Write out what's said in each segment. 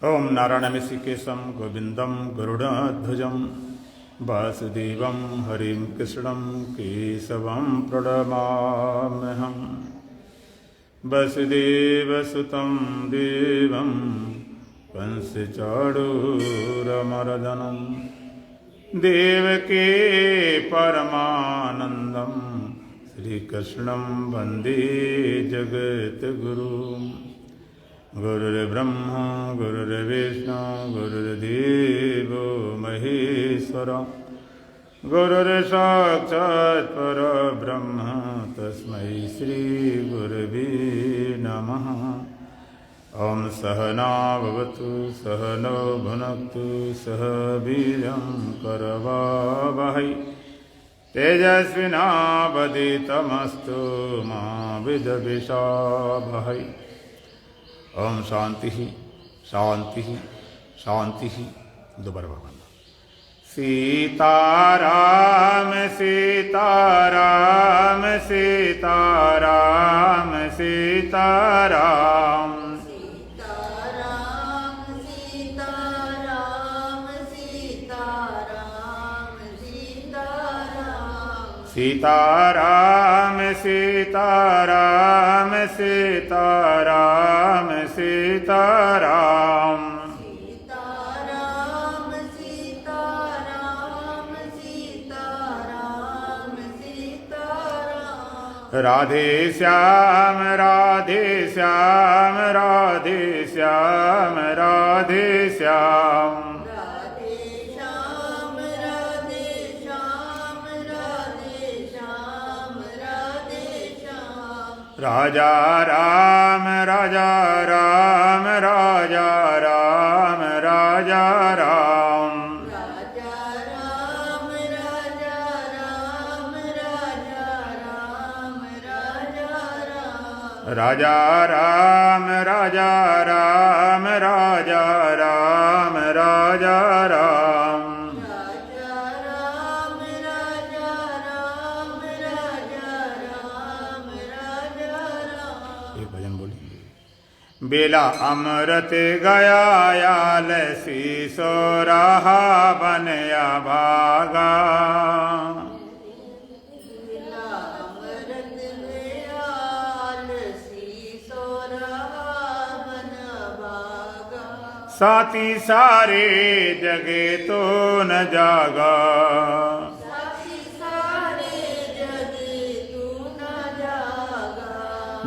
ओम नारायणमिषिकेशं गोविंदं गरुडध्वजं वासुदेवं हरिं कृष्णं केशवं प्रणमाम्यहं। वसुदेवसुतं देवं कंसचाणूरमर्दनं देवकी परमानन्दं श्रीकृष्णं वन्दे जगद्गुरुम्। गुरुर्ब्रह्मा गुरुर्विष्णु गुरुर्देवो महेश्वर गुरुर्साक्षात् परब्रह्म तस्मै श्रीगुरवे नमः। ओम सहना भवतु सहनौ भुनक्तु सह वीर्यं करवावहै तेजस्विनावधीतमस्तु मा विद्विषावहै। ओम शांति शांति शांति। दोबारा भगवान सीताराम सीताराम सीताराम सीताराम सीताराम सीताराम सीताराम सीताराम सीताराम सीताराम सीताराम सीताराम। राधे श्याम राधे श्याम राधे श्याम राधे श्याम राजा राम राजा राम राजा राम राजा राम राजा राम राजा राम राजा राम राजा राम राजा राम राजा राम राजा राम राजा राम। बेला अमृत गया याल शीशो रहा बनया भागा। बेला अमृत गया याल शीशो रहा बन भागा। साथी सारे जगे तो न जागा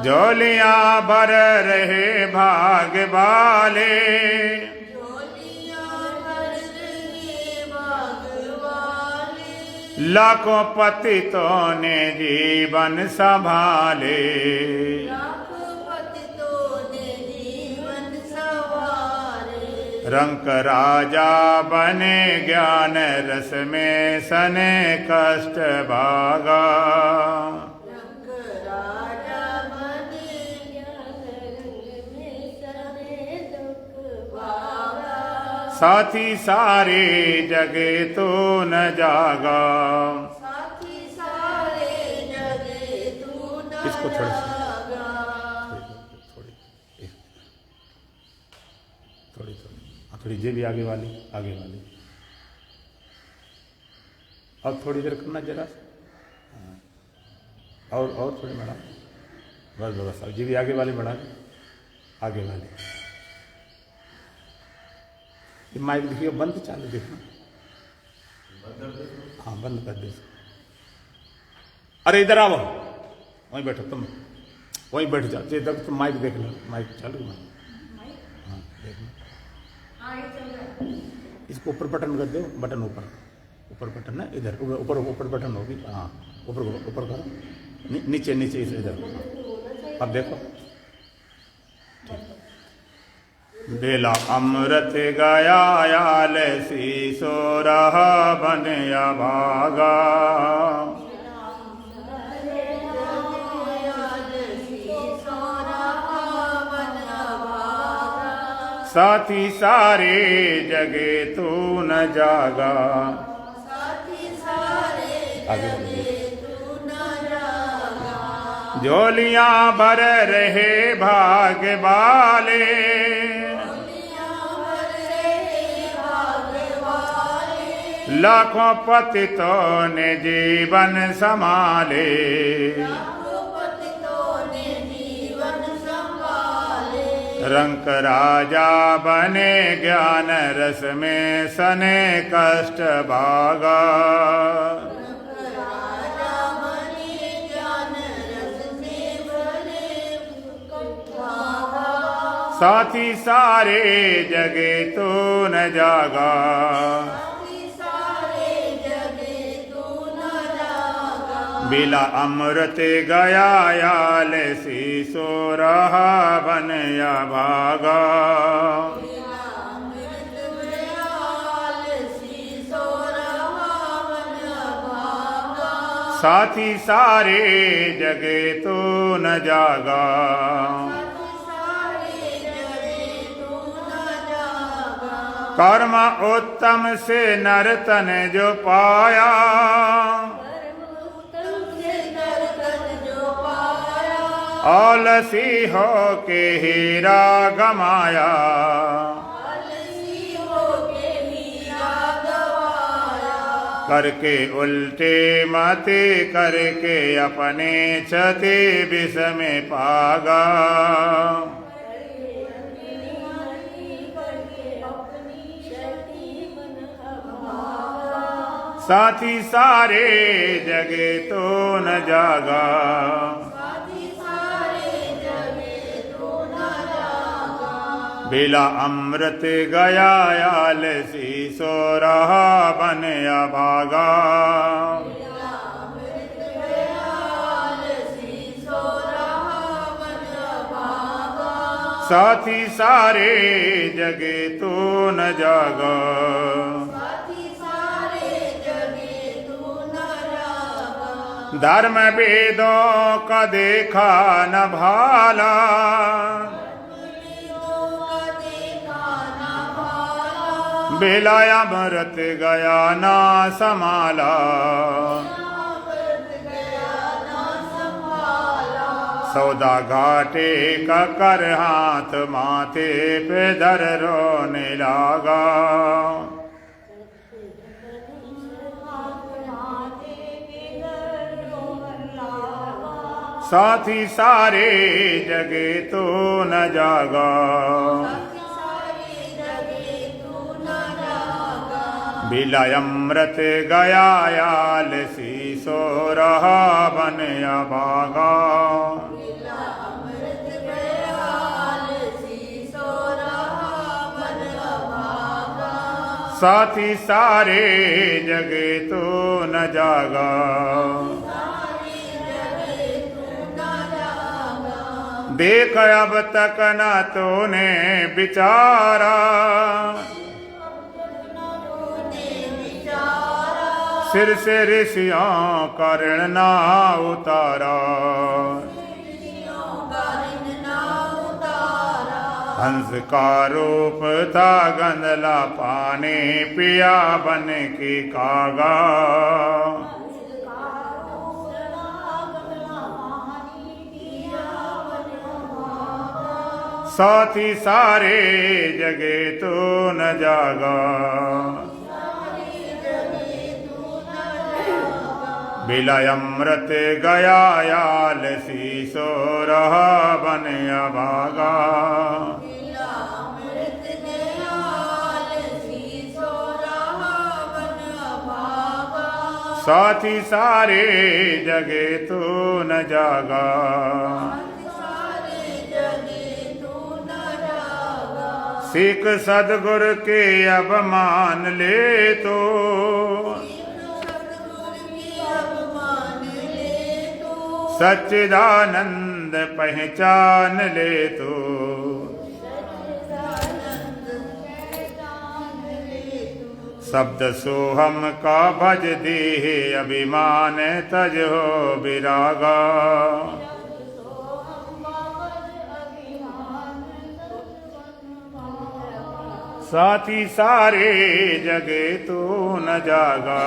झोलियां भर रहे भाग वाले लाखों पतितों ने जीवन संभाले। रंक राजा बने ज्ञान रस में सने कष्ट भागा। साथी सारे जगे तो न जागा। साथी सारे जगे तो न इसको जागा। थोड़ी जे भी आगे वाली अब थोड़ी देर करना जरा और थोड़ी बढ़ा बस जी भी आगे वाली बढ़ा आगे वाली। माइक देखिए बंद चालू देखो। हाँ बंद कर दे। अरे इधर आओ वहीं बैठो तुम वहीं बैठ जाओ। इधर तुम माइक देख लो माइक चालू। हाँ देख लो इसको ऊपर बटन कर दो। बटन ऊपर बटन है इधर ऊपर बटन होगी। हाँ ऊपर करो नीचे इधर। अब देखो बेला अमृत गया याल शीशो रहा बनया भागा। साथी सारे जगे तू न जागा। आगे झोलियां भर रहे भाग वाले लाखों पतितों ने जीवन संभाले, रंक राजा बने ज्ञान रस में सने कष्ट भागा। साथी सारे जगे तो न जागा, बिला अमृत गया याल शीशो रहा बन या भागा। साथी सारे जगे तो न जागा, कर्म उत्तम से नरतन जो पाया, आलसी हो के हीरा गमाया, करके उल्टे मते करके अपने छते विष में पागा। साथी सारे जगे तो न जागा, बिला अमृत गया याल शीशो रहा बन या भागा। साथी सारे जगे तो न जागा, धर्म वेदों का देखा न भाला, बेला अमृत गया ना संभाला। सौदा घाटे का कर हाथ माथे पे धर रोने लगा। साथी सारे जगे तो न जागा, बिला अमृत गया याल शीशो रहा बन या भागा। साथी सारे जगे तो न जागा, देख अब तक न तूने विचारा, सिर से ऋषियों का ऋण ना उतारा। हंस का रूप था गंदला पानी पिया बन की कागा। साथी सारे जगे तो न जागा, बिला अमृत गया याल शीशो रहा बन या भागा। साथी सारे जगे तो न जागा, सीख सदगुरु के अब मान ले तो, सच्चिदानंद पहचान ले तो। शब्द सोहम का भज देह अभिमान तज हो विरागा। साथी सारे जगे तो न जागा,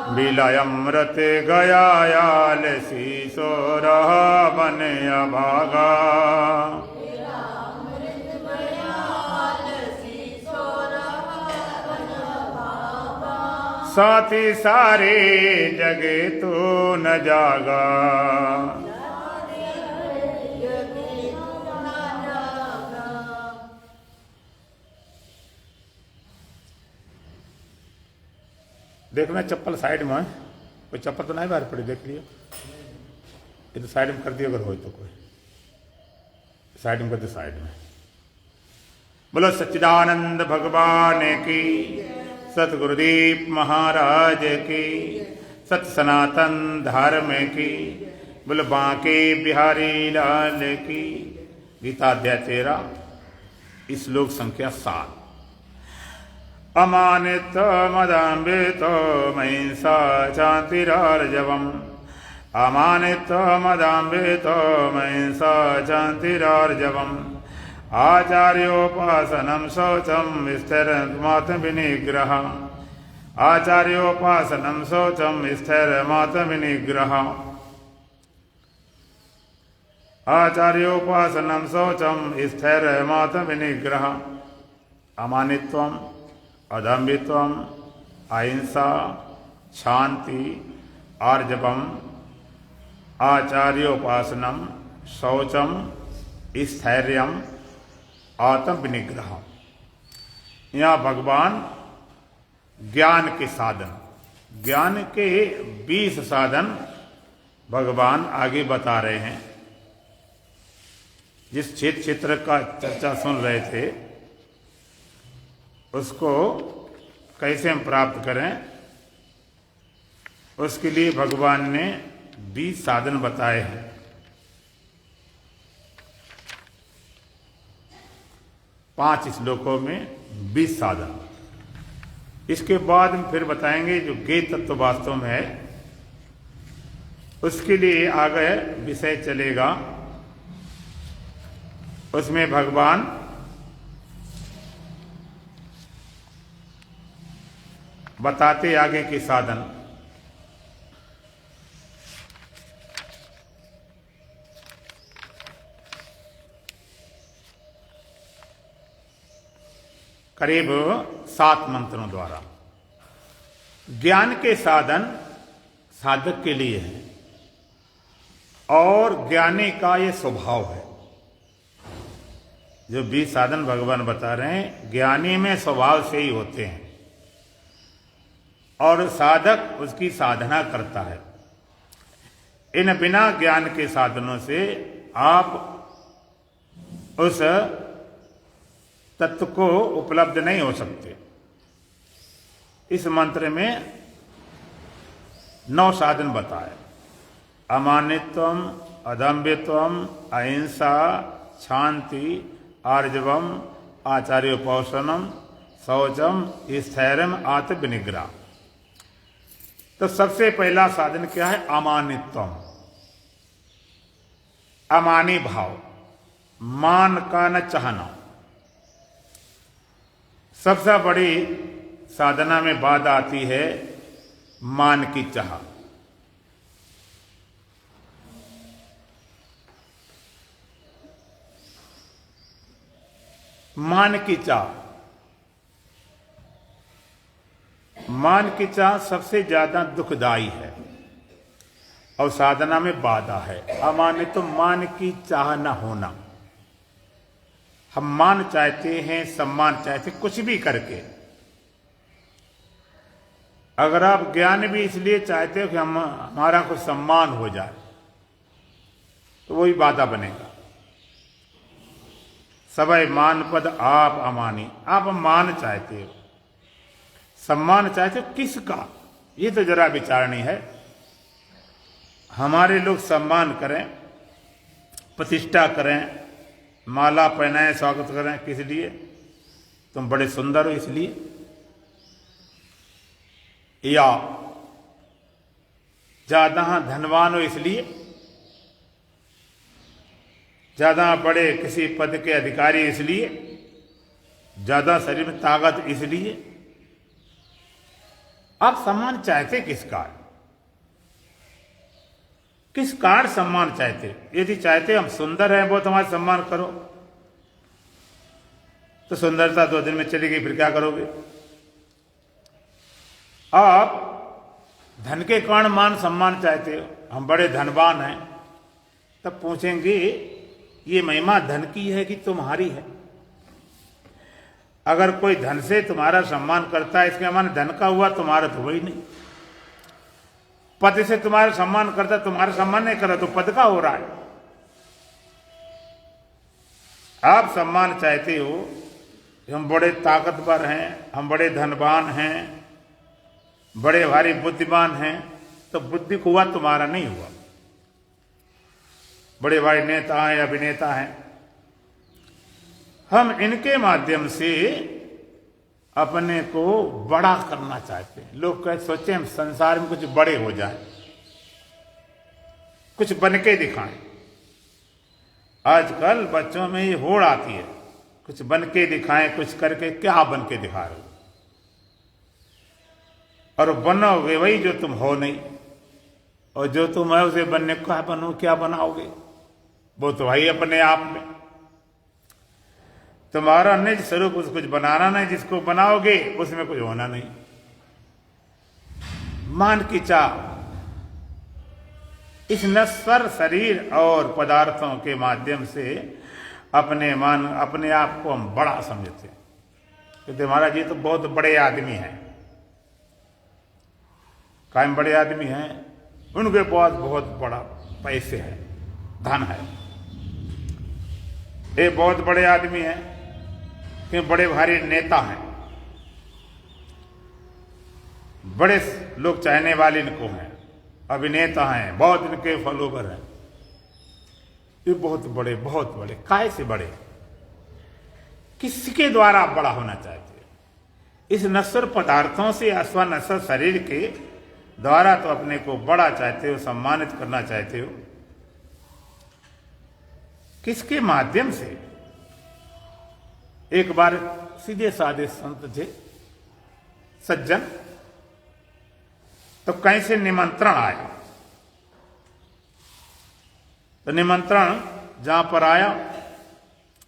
बिला अमृत गया याल शीशो रहा बन या भागा। साथी सारे जगे तो न जागा। देखना चप्पल साइड में है, कोई चप्पल तो नहीं बाहर पड़ी, देख लियो। ये तो साइड में कर दियो, अगर हो तो कोई साइड में कर दे, साइड में। बोलो सच्चिदानंद भगवान की, सतगुरुदेव महाराज की, सत सनातन धर्म की, बोलो बांके बिहारी लाल की। गीता अध्याय 13 श्लोक संख्या 7। अमानित मदाम्बित महिंसा शांतिरार्जवम्। अमानित मदाम्बित महिंसा शांतिरार्जवम्। आचार्योपासनं शौचं स्थिरमात्मविनिग्रह। आचार्योपासनं शौचं स्थिरमात्मविनिग्रह। आचार्योपासनं शौचं स्थिरमात्मविनिग्रह। अमानित्वम्, अदम्भित्वम्, अहिंसा, शांति, आर्जवम्, आचार्योपासनम्, शौचम, स्थैर्यम, आत्म विनिग्रह। यहाँ भगवान ज्ञान के साधन, ज्ञान के 20 साधन भगवान आगे बता रहे हैं। जिस क्षेत्र का चर्चा सुन रहे थे उसको कैसे हम प्राप्त करें, उसके लिए भगवान ने 20 साधन बताए हैं। 5 श्लोकों में 20 साधन। इसके बाद हम फिर बताएंगे जो ज्ञेय तत्व वास्तव में है, उसके लिए आगे विषय चलेगा। उसमें भगवान बताते आगे के साधन। करीब 7 मंत्रों द्वारा। ज्ञान के साधन साधक के लिए है और ज्ञानी का ये स्वभाव है। जो 20 साधन भगवान बता रहे हैं, ज्ञानी में स्वभाव से ही होते हैं और साधक उसकी साधना करता है। इन बिना ज्ञान के साधनों से आप उस तत्व को उपलब्ध नहीं हो सकते। इस मंत्र में 9 साधन बताए। अमानित्वम, अदम्भित्वम, अहिंसा, शांति, आर्जवम, आचार्योपासनम, शौचम, स्थैर्यम, आत्म विनिग्रह। तो सबसे पहला साधन क्या है? अमानित्वम, अमानी भाव, मान का न चाहना। सबसे बड़ी साधना में बात आती है मान की चाह। मान की चाह, मान की चाह सबसे ज्यादा दुखदाई है और साधना में बाधा है। अमानित तो मान की चाह न होना। हम मान चाहते हैं, सम्मान चाहते, कुछ भी करके। अगर आप ज्ञान भी इसलिए चाहते हो कि हमारा कुछ सम्मान हो जाए, तो वही बाधा बनेगा। सवै मान पद आप अमानी। आप मान चाहते हो, सम्मान चाहते हो, किसका? ये तो जरा विचारणी है। हमारे लोग सम्मान करें, प्रतिष्ठा करें, माला पहनाएं, स्वागत करें, किस लिए? तुम बड़े सुंदर हो इसलिए, या ज्यादा धनवान हो इसलिए, ज्यादा बड़े किसी पद के अधिकारी इसलिए, ज्यादा शरीर में ताकत इसलिए। आप सम्मान चाहते किसका? किस कारण सम्मान चाहते? यदि चाहते हम सुंदर हैं, वो तुम्हारा सम्मान करो, तो सुंदरता 2 दिन में चली गई, फिर क्या करोगे? आप धन के कारण मान सम्मान चाहते हो, हम बड़े धनवान हैं, तब पूछेंगे ये महिमा धन की है कि तुम्हारी है। अगर कोई धन से तुम्हारा सम्मान करता है, इसके माने धन का हुआ, तुम्हारा तो वही नहीं। पद से तुम्हारा सम्मान करता, तुम्हारा सम्मान नहीं कर रहा, तो पद का हो रहा है। आप सम्मान चाहते हो, हम बड़े ताकतवर हैं, हम बड़े धनवान हैं, बड़े भारी बुद्धिमान हैं, तो बुद्धि को हुआ, तुम्हारा नहीं हुआ। बड़े भारी नेता हैं, अभिनेता हैं, हम इनके माध्यम से अपने को बड़ा करना चाहते हैं। लोग कहते सोचे हम संसार में कुछ बड़े हो जाएं, कुछ बन के दिखाएं। आजकल बच्चों में ये होड़ आती है, कुछ बन के दिखाएं, कुछ करके। क्या बन के दिखा रहे हो? और बनोगे वही जो तुम हो नहीं, और जो तुम है उसे बनने को बनो, क्या बनाओगे? वो तो भाई अपने आप में तुम्हारा निज स्वरूप, उसको कुछ बनाना नहीं। जिसको बनाओगे उसमें कुछ होना नहीं। मान की चाह इस नश्वर शरीर और पदार्थों के माध्यम से अपने आप को हम बड़ा समझते हैं। क्योंकि महाराज ये तो बहुत बड़े आदमी हैं, कायम बड़े आदमी हैं, उनके पास बहुत बड़ा पैसे है, धन है। ये बहुत बड़े आदमी हैं कि बड़े भारी नेता हैं, बड़े लोग चाहने वाले इनको हैं, अभिनेता हैं, बहुत इनके फॉलोवर हैं। ये बहुत बड़े काय से बड़े? किसके द्वारा आप बड़ा होना चाहते हो? इस नश्वर पदार्थों से अथवा नश्वर शरीर के द्वारा तो अपने को बड़ा चाहते हो, सम्मानित करना चाहते हो। किसके माध्यम से? एक बार सीधे साधे संत थे, सज्जन, तो कहीं से निमंत्रण आया। तो निमंत्रण जहां पर आया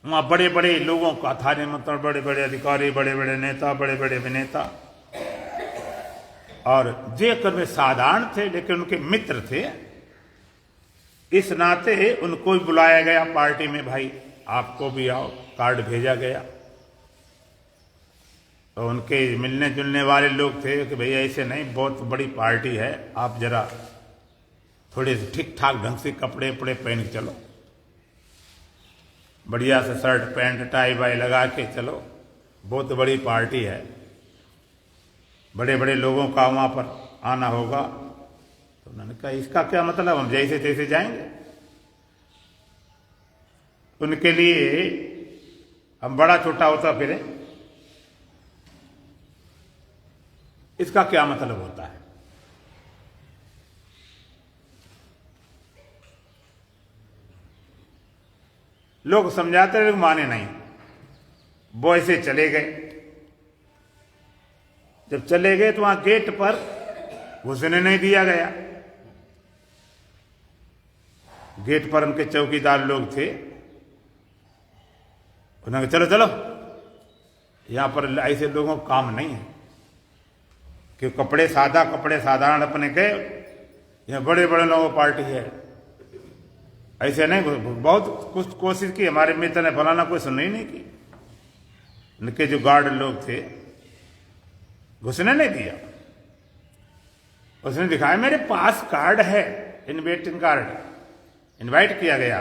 वहां बड़े बड़े लोगों का था निमंत्रण, बड़े बड़े अधिकारी, बड़े बड़े नेता, बड़े बड़े अभिनेता। और जे कर वे साधारण थे लेकिन उनके मित्र थे, इस नाते उनको भी बुलाया गया पार्टी में। भाई आपको भी आओ, कार्ड भेजा गया। तो उनके मिलने जुलने वाले लोग थे कि भैया ऐसे नहीं, बहुत बड़ी पार्टी है, आप जरा थोड़े ठीक ठाक ढंग से कपड़े वपड़े पहन के चलो, बढ़िया से शर्ट पैंट टाई वाई लगा के चलो, बहुत बड़ी पार्टी है, बड़े बड़े लोगों का वहां पर आना होगा। तो उन्होंने कहा इसका क्या मतलब, हम जैसे तैसे जाएंगे? उनके लिए हम बड़ा छोटा होता फिरे, इसका क्या मतलब होता है? लोग समझाते रहे, माने नहीं। वो ऐसे चले गए। जब चले गए तो वहां गेट पर घुसने नहीं दिया गया। गेट पर उनके चौकीदार लोग थे, उन्होंने चलो चलो, यहां पर ऐसे लोगों का काम नहीं है कि कपड़े साधारण अपने गए, यहां बड़े बड़े लोगों की पार्टी है, ऐसे नहीं। बहुत कुछ कोशिश की, हमारे मित्र ने फलाना, कोई सुननी नहीं की। उनके जो गार्ड लोग थे घुसने नहीं दिया। उसने दिखाया मेरे पास कार्ड है, इनविटेशन कार्ड, इनवाइट किया गया।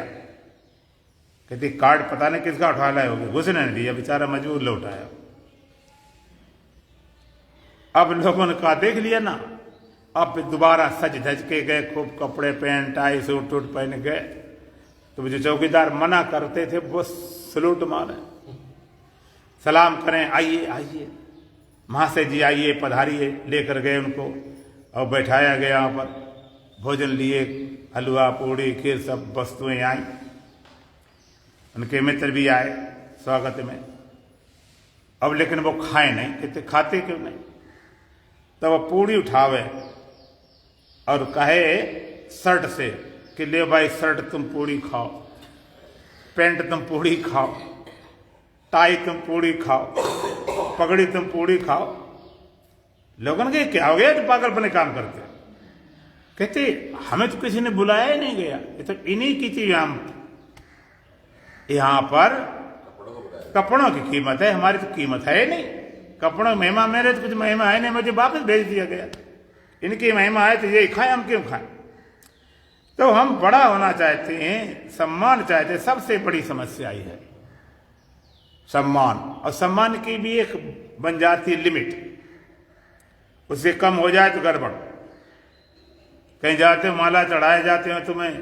कहती कार्ड पता नहीं किसका उठा लाए होगी, घुसने नहीं दिया, बेचारा मजबूर लौटाया। अब लोगों ने कहा देख लिया ना, अब दोबारा सज धज के गए, खूब कपड़े पहन टाई सूट टूट पहन गए। तो जो चौकीदार मना करते थे वो सलूट मारे, सलाम करें, आइए आइए महाशय जी आइए, पधारिए, लेकर गए उनको और बैठाया गया। वहां पर भोजन लिए, हलवा पूड़ी खीर सब वस्तुएं आई। उनके मित्र भी आए स्वागत में। अब लेकिन वो खाए नहीं, कहते खाते क्यों नहीं? तो वो पूड़ी उठावे और कहे शर्ट से कि ले भाई शर्ट तुम पूड़ी खाओ, पैंट तुम पूड़ी खाओ, टाई तुम पूड़ी खाओ, पगड़ी तुम पूड़ी खाओ। लोगों ने क्या हो गया तो पागलपने काम करते। कहते हमें तो किसी ने बुलाया ही नहीं गया, ये तो इन्हीं की थी। यहां पर कपड़ों की कीमत है, हमारी तो कीमत है ही नहीं। कपड़ों में महिमा, मेरे तो कुछ महिमा है नहीं, मुझे वापस भेज दिया गया। इनकी महिमा है तो ये खाएं, हम क्यों खाएं? तो हम बड़ा होना चाहते हैं, सम्मान चाहते हैं। सबसे बड़ी समस्या ही है सम्मान, और सम्मान की भी एक बन जाती है लिमिट। उससे कम हो जाए तो गड़बड़। कहीं जाते हो, माला चढ़ाए जाते हो, तुम्हें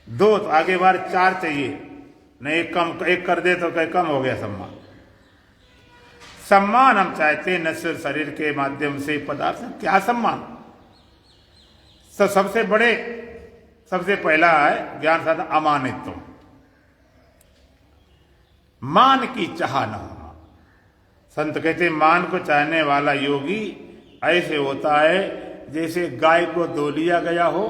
2 तो आगे बार 4 चाहिए, नहीं एक कर दे तो कहीं कम हो गया सम्मान। सम्मान हम चाहते हैं न सिर्फ शरीर के माध्यम से पदार्थ। क्या सम्मान? तो सबसे पहला है ज्ञान साधन अमानित्व, मान की चाह न होना। संत कहते मान को चाहने वाला योगी ऐसे होता है जैसे गाय को धो लिया गया हो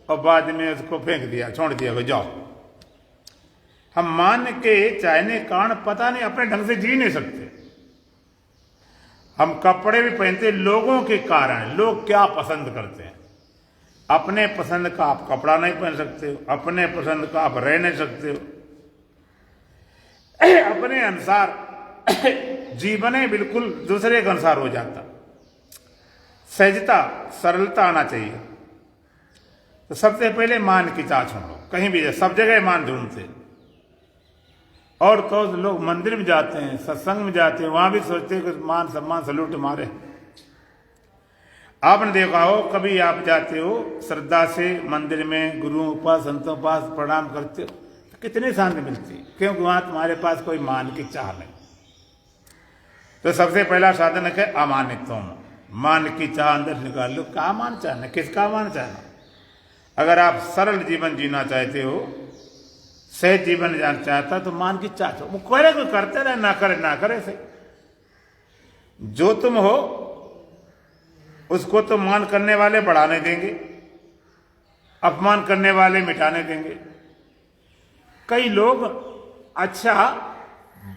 और बाद में उसको फेंक दिया, छोड़ दिया, जाओ। हम मान के चाहने कारण पता नहीं अपने ढंग से जी नहीं सकते। हम कपड़े भी पहनते लोगों के कारण। लोग क्या पसंद करते हैं, अपने पसंद का आप कपड़ा नहीं पहन सकते हो, अपने पसंद का आप रह नहीं सकते हो। अपने अनुसार जीवन है बिल्कुल दूसरे के अनुसार हो जाता। सहजता, सरलता आना चाहिए। तो सबसे पहले मान की चाह छोड़ो। कहीं भी जाए, सब जगह मान ढूंढते। और तो लोग मंदिर में जाते हैं, सत्संग में जाते हैं, वहां भी सोचते हैं कि मान सम्मान सलूट मारे। आपने देखा हो, कभी आप जाते हो श्रद्धा से मंदिर में, गुरुओं के पास, संतों के पास प्रणाम करते हो, तो कितनी शांति मिलती, क्योंकि वहां तुम्हारे पास कोई मान की चाह नहीं। तो सबसे पहला साधन है अमानित्व। मान की चाह अंदर निकाल लो। क्या मान चाहना, किसका मान चाहना? अगर आप सरल जीवन जीना चाहते हो, सहज जीवन जाना चाहता, तो मान की चाह वो करे, कोई करते रहे, ना करे से। जो तुम हो उसको तो मान करने वाले बढ़ाने देंगे, अपमान करने वाले मिटाने देंगे। कई लोग अच्छा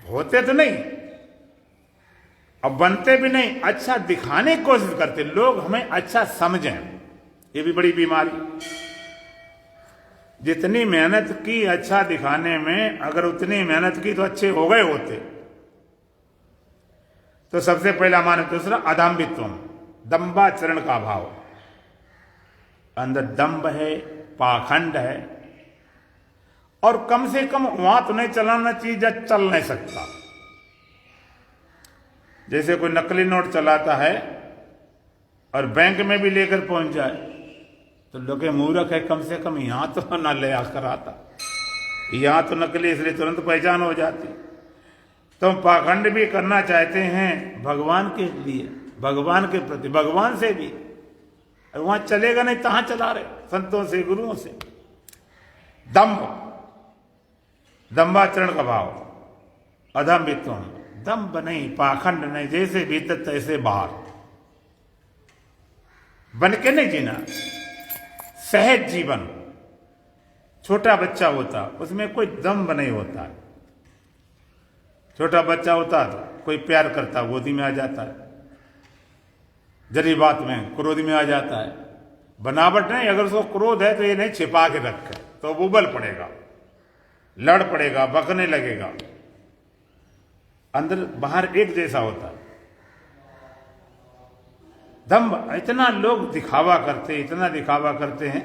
होते तो नहीं, अब बनते भी नहीं, अच्छा दिखाने की कोशिश करते। लोग हमें अच्छा समझें, ये भी बड़ी बीमारी। जितनी मेहनत की अच्छा दिखाने में, अगर उतनी मेहनत की तो अच्छे हो गए होते। तो सबसे पहला मान। दूसरा अदाम्बित्व, दंबाचरण का भाव। अंदर दंभ है, पाखंड है, और कम से कम वहां तो नहीं चलाना चाहिए जब चल नहीं सकता। जैसे कोई नकली नोट चलाता है और बैंक में भी लेकर पहुंच जाए, तो लोग मूर्ख है, कम से कम यहां तो ना ले आकर आता। यहां तो नकली, इसलिए तुरंत पहचान हो जाती। तो हम पाखंड भी करना चाहते हैं भगवान के लिए, भगवान के प्रति, भगवान से भी। वहां चलेगा नहीं, तहां चला रहे, संतों से, गुरुओं से। दंबाचरण का भाव। अधम्बित्व, दंभ नहीं, पाखंड नहीं, जैसे भीतर तैसे बाहर बन के नहीं जीना। सहज जीवन। छोटा बच्चा होता, उसमें कोई दंभ नहीं होता। छोटा बच्चा होता तो कोई प्यार करता, गोदी में आ जाता है, जरी बात में क्रोध में आ जाता है। बनावट नहीं, अगर उसको क्रोध है तो ये नहीं छिपा के रखे, तो वो उबल पड़ेगा, लड़ पड़ेगा, बकने लगेगा। अंदर बाहर एक जैसा होता है। दंभ, इतना लोग दिखावा करते, इतना दिखावा करते हैं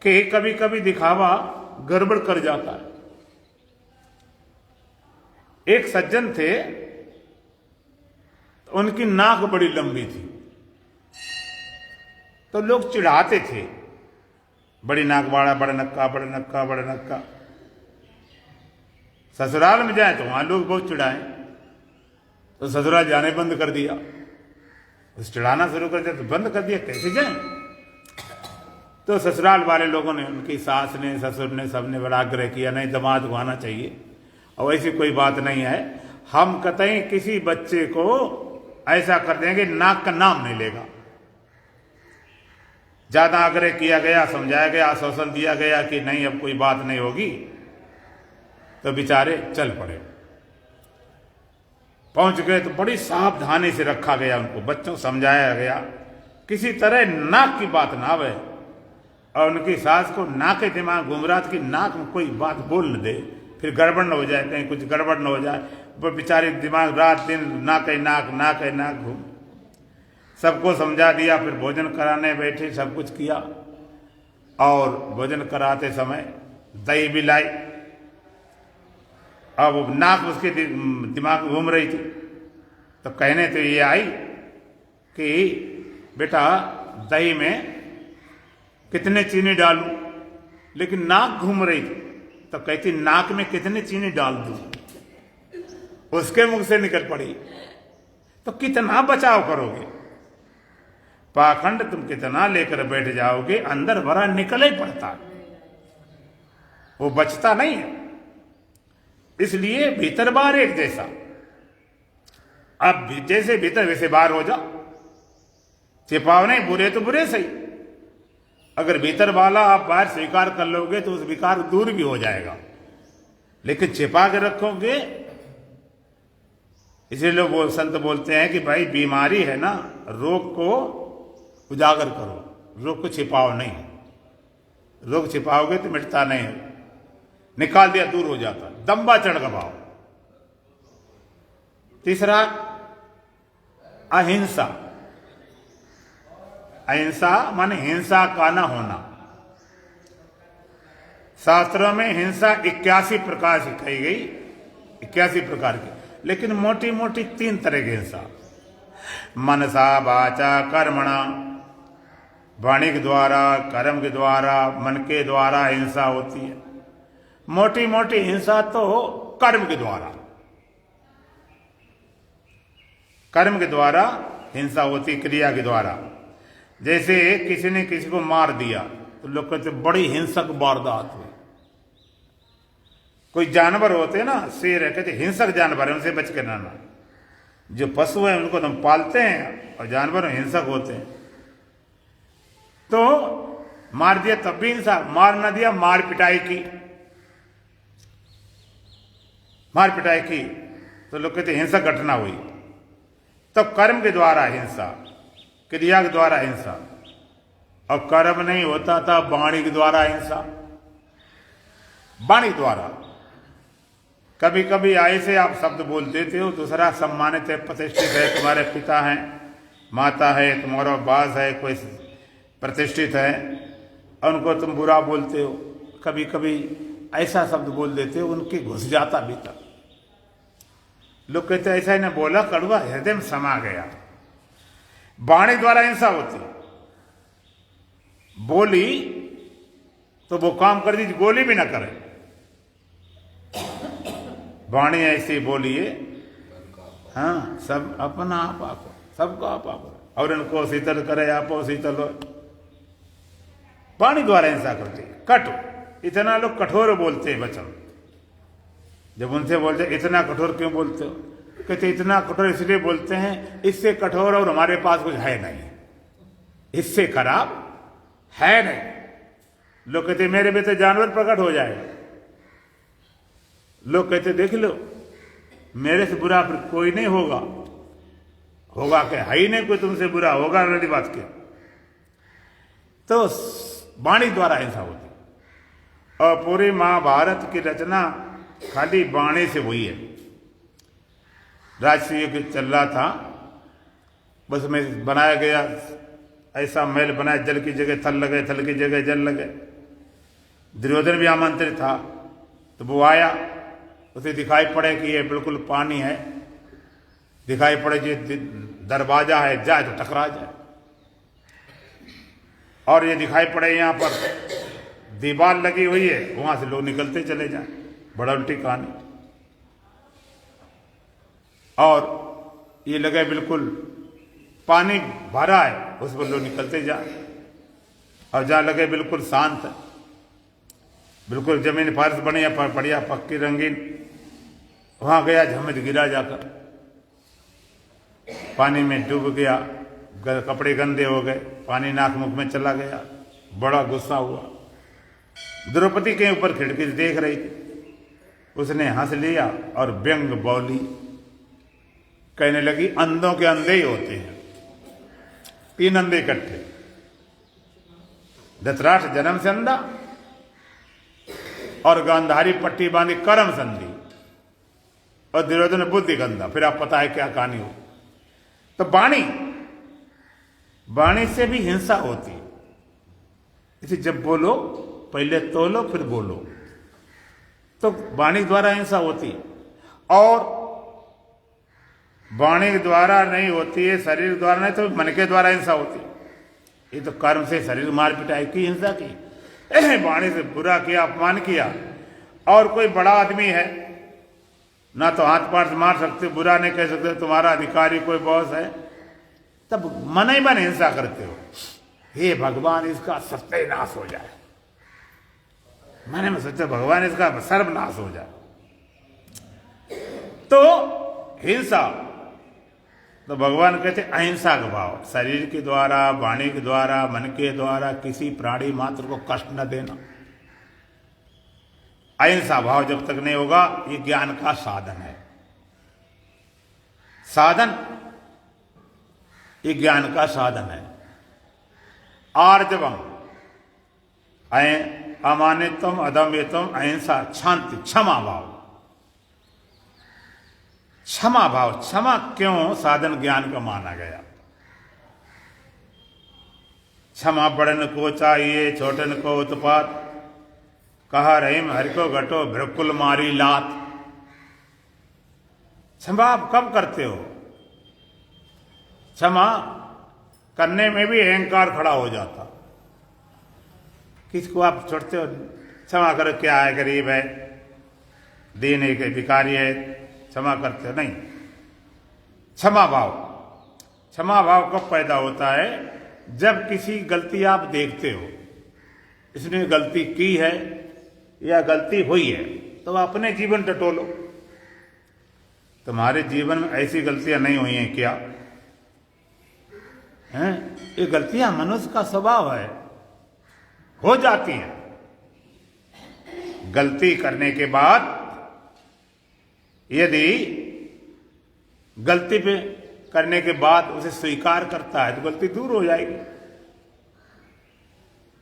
कि कभी कभी दिखावा गड़बड़ कर जाता है। एक सज्जन थे, उनकी नाक बड़ी लंबी थी, तो लोग चिढ़ाते थे, बड़ी नाक वाला, बड़ा नक्का, बड़ा नक्का, बड़ा नक्का। ससुराल में जाए तो वहां लोग बहुत चिढ़ाए, तो ससुराल जाने बंद कर दिया। चिढ़ाना शुरू कर दिया तो बंद कर दिया, कैसे जाए? तो ससुराल वाले लोगों ने, उनकी सास ने, ससुर ने, सबने बड़ा आग्रह किया, नहीं दामाद को आना चाहिए, और ऐसी कोई बात नहीं है। हम कतई किसी बच्चे को ऐसा कर देंगे, नाक का नाम नहीं लेगा। ज्यादा आग्रह किया गया, समझाया गया, आश्वासन दिया गया कि नहीं अब कोई बात नहीं होगी, तो बेचारे चल पड़े। पहुंच गए तो बड़ी सावधानी से रखा गया उनको, बच्चों को समझाया गया किसी तरह नाक की बात ना आवे, और उनकी सास को नाक के दिमाग घूम रहा था कि नाक में कोई बात बोल न दे, फिर गड़बड़ न हो जाए, कहीं कुछ गड़बड़ न हो जाए। वो बेचारी दिमाग रात दिन नाक है नाक घूम। सबको समझा दिया, फिर भोजन कराने बैठे, सब कुछ किया, और भोजन कराते समय दही भी लाई। अब नाक उसके दिमाग में घूम रही थी, तो कहने तो ये आई कि बेटा दही में कितने चीनी डालूं, लेकिन नाक घूम रही थी, तो कहती नाक में कितने चीनी डाल दूं। उसके मुख से निकल पड़ी, तो कितना बचाव करोगे, पाखंड तुम कितना लेकर बैठ जाओगे, अंदर भरा निकल ही पड़ता, वो बचता नहीं है। इसलिए भीतर बाहर एक जैसा, अब जैसे भीतर वैसे बाहर हो जाओ। छिपाव नहीं, बुरे तो बुरे सही, अगर भीतर वाला आप बाहर स्वीकार कर लोगे तो उस विकार दूर भी हो जाएगा, लेकिन छिपा के रखोगे। इसलिए लोग संत बोलते हैं कि भाई बीमारी है ना, रोग को उजागर करो, रोग को छिपाओ नहीं। रोग छिपाओगे तो मिटता नहीं है, निकाल दिया दूर हो जाता, दम्बा चढ़ गवाओ। तीसरा अहिंसा। अहिंसा माने हिंसा का ना होना। शास्त्रों में हिंसा 81 प्रकार से कही गई, 81 प्रकार की, लेकिन मोटी मोटी 3 तरह की हिंसा। मनसा वाचा कर्मणा, वाणी के द्वारा, कर्म के द्वारा, मन के द्वारा हिंसा होती है। मोटी मोटी हिंसा तो कर्म के द्वारा, कर्म के द्वारा हिंसा होती, क्रिया के द्वारा। जैसे किसी ने किसी को मार दिया तो लोग कहते बड़ी हिंसक वारदात हुई। कोई जानवर होते हैं ना, शेर है, कहते हिंसक जानवर है, उनसे बच के रहना। जो पशु है उनको हम पालते हैं, और जानवर हिंसक होते हैं। तो मार दिया तब भी हिंसा, मार ना दिया मार पिटाई की, मार पिटाई की तो लोग कहते हिंसक घटना हुई। तो कर्म के द्वारा हिंसा, क्रिया के द्वारा हिंसा, और कर्म नहीं होता था वाणी के द्वारा हिंसा। वाणी द्वारा कभी कभी ऐसे आप शब्द बोल देते हो, दूसरा सम्मानित है, प्रतिष्ठित है, तुम्हारे पिता हैं, माता है, तुम्हारा बास है, कोई प्रतिष्ठित है, और उनको तुम बुरा बोलते हो। कभी कभी ऐसा शब्द बोल देते हो उनके घुस जाता भीतर। लोग कहते ऐसा ही ना बोला, कड़वा हृदय में समा गया। वाणी द्वारा हिंसा होती, बोली तो वो काम कर दी, गोली भी ना करे। वाणी ऐसी बोलिए, हाँ, सब अपना आप आपो, सबको आप आपो, और इनको शीतल करे आपो शीतल हो। वाणी द्वारा हिंसा करती, कटु। इतना लोग कठोर बोलते हैं वचन। जब उनसे बोलते इतना कठोर क्यों बोलते हो, कहते इतना कठोर इसलिए बोलते हैं, इससे कठोर और हमारे पास कुछ है नहीं, इससे खराब है नहीं। लोग कहते मेरे में तो जानवर प्रकट हो जाएगा। लोग कहते देख लो मेरे से बुरा फिर कोई नहीं होगा, होगा क्या, है ही नहीं कोई तुमसे बुरा, होगा वाली बात क्या। तो वाणी द्वारा हिंसा होती। और पूरी महाभारत की रचना खाली वाणी से हुई है। राजसी युग चल रहा था, बस में बनाया गया ऐसा महल बनाया, जल की जगह थल लगे, थल की जगह जल लगे। दुर्योधन भी आमंत्रित था, तो वो आया, उसे दिखाई पड़े कि ये बिल्कुल पानी है, दिखाई पड़े कि दरवाजा है, जाए तो टकरा जाए, और ये दिखाई पड़े यहाँ पर दीवार लगी हुई है, वहां से लोग निकलते चले जाए। बड़ा उल्टी कहानी। और ये लगे बिल्कुल पानी भरा है, उस पर लोग निकलते जाए, और जहां लगे बिल्कुल शांत है, बिल्कुल जमीन फर्श बढ़िया बढ़िया पक्की रंगीन, वहां गया, झमट गिरा जाकर पानी में डूब गया, कपड़े गंदे हो गए, पानी नाक मुख में चला गया। बड़ा गुस्सा हुआ। द्रौपदी के ऊपर खिड़की से देख रही थी, उसने हंस लिया और व्यंग बोली, कहने लगी अंधों के अंधे ही होते हैं, 3 अंधे इकट्ठे, धृतराष्ट्र जन्म से अंधा और गांधारी पट्टी बांधी कर्म संधि और दुर्योधन बुद्धि गंधा। फिर आप पता है क्या कहानी हो। तो वाणी से भी हिंसा होती है। इसे जब बोलो पहले तोलो फिर बोलो, तो वाणी द्वारा हिंसा होती है। और वाणी द्वारा नहीं होती है, शरीर द्वारा नहीं, तो मन के द्वारा हिंसा होती है। ये तो कर्म से शरीर मार पिटाई की, हिंसा की, वाणी से बुरा किया, अपमान किया। और कोई बड़ा आदमी है, ना तो हाथ पांव से मार सकते, बुरा नहीं कह सकते, तुम्हारा अधिकारी कोई बॉस है, तब मन ही मन हिंसा करते हो। हे भगवान इसका सत्यानाश हो जाए, मैंने में सोचा भगवान इसका सर्वनाश हो जाए। तो हिंसा, तो भगवान कहते अहिंसा का भाव, शरीर के द्वारा, वाणी के द्वारा, मन के द्वारा किसी प्राणी मात्र को कष्ट न देना। अहिंसा भाव जब तक नहीं होगा, ये ज्ञान का साधन है। साधन, ये ज्ञान का साधन है। आर्जवम, अमानित्वम, अदम्यत्वम, अहिंसा, शांति, क्षमा भाव। क्षमा भाव, क्षमा क्यों साधन ज्ञान का माना गया? क्षमा बड़न को चाहिए, छोटन को उत्पात, कहा रहीम हरि को घटो, भ्रकुल मारी लात। क्षमा आप कब करते हो? क्षमा करने में भी अहंकार खड़ा हो जाता। किसको आप छोड़ते हो? क्षमा करो, क्या है, गरीब है, दीन है, भिखारी है, क्षमा करते हो? नहीं। क्षमा भाव, क्षमा भाव कब पैदा होता है? जब किसी गलती आप देखते हो, इसने गलती की है या गलती हुई है, तो अपने जीवन टटोलो। तुम्हारे जीवन में ऐसी गलतियां नहीं हुई हैं क्या? हैं? ये गलतियां मनुष्य का स्वभाव है, हो जाती हैं। गलती करने के बाद यदि गलती पे करने के बाद उसे स्वीकार करता है तो गलती दूर हो जाएगी।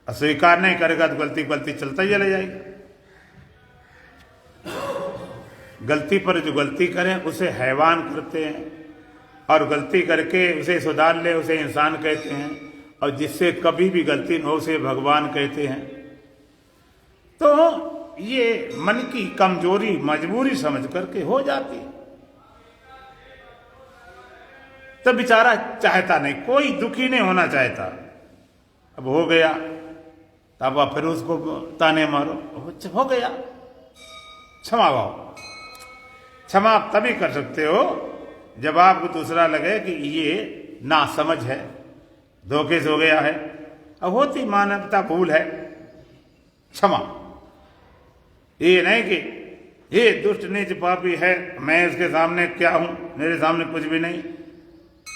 अस्वीकार नहीं करेगा तो गलती चलता ही चले जाएगी। गलती पर जो गलती करें उसे हैवान कहते हैं, और गलती करके उसे सुधार ले उसे इंसान कहते हैं, और जिससे कभी भी गलती न हो उसे भगवान कहते हैं। तो ये मन की कमजोरी, मजबूरी समझ करके हो जाती है। तो बेचारा चाहता नहीं, कोई दुखी नहीं होना चाहता। अब हो गया, तब आप फिर उसको ताने मारो, हो गया। क्षमा भाव, क्षमा आप तभी कर सकते हो जब आपको दूसरा लगे कि ये नासमझ है, धोखे से हो गया है, अब होती मानवता भूल है, क्षमा। ये नहीं कि ये दुष्ट नीच पापी है, मैं उसके सामने क्या हूं, मेरे सामने कुछ भी नहीं,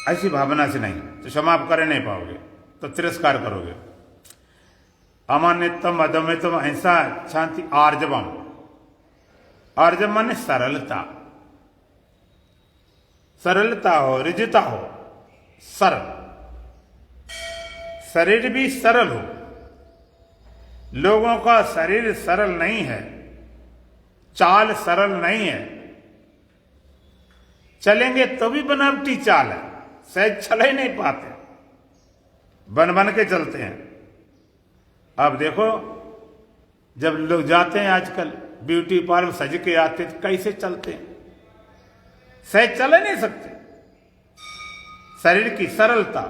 ऐसी भावना से नहीं, तो क्षमा आप कर नहीं पाओगे, तो तिरस्कार करोगे। अमानित्वम, अदम्यत्वम, अहिंसा, शांति, आर्जवम। आर्जव माने सरलता, सरलता हो, रिजता हो, सरल, शरीर भी सरल हो। लोगों का शरीर सरल नहीं है, चाल सरल नहीं है, चलेंगे तो भी बनावटी चाल है, सहज चल ही नहीं पाते, बन बन के चलते हैं। अब देखो, जब लोग जाते हैं आजकल ब्यूटी पार्लर सज के आते, तो कैसे चलते हैं, सहज चल नहीं सकते। शरीर की सरलता,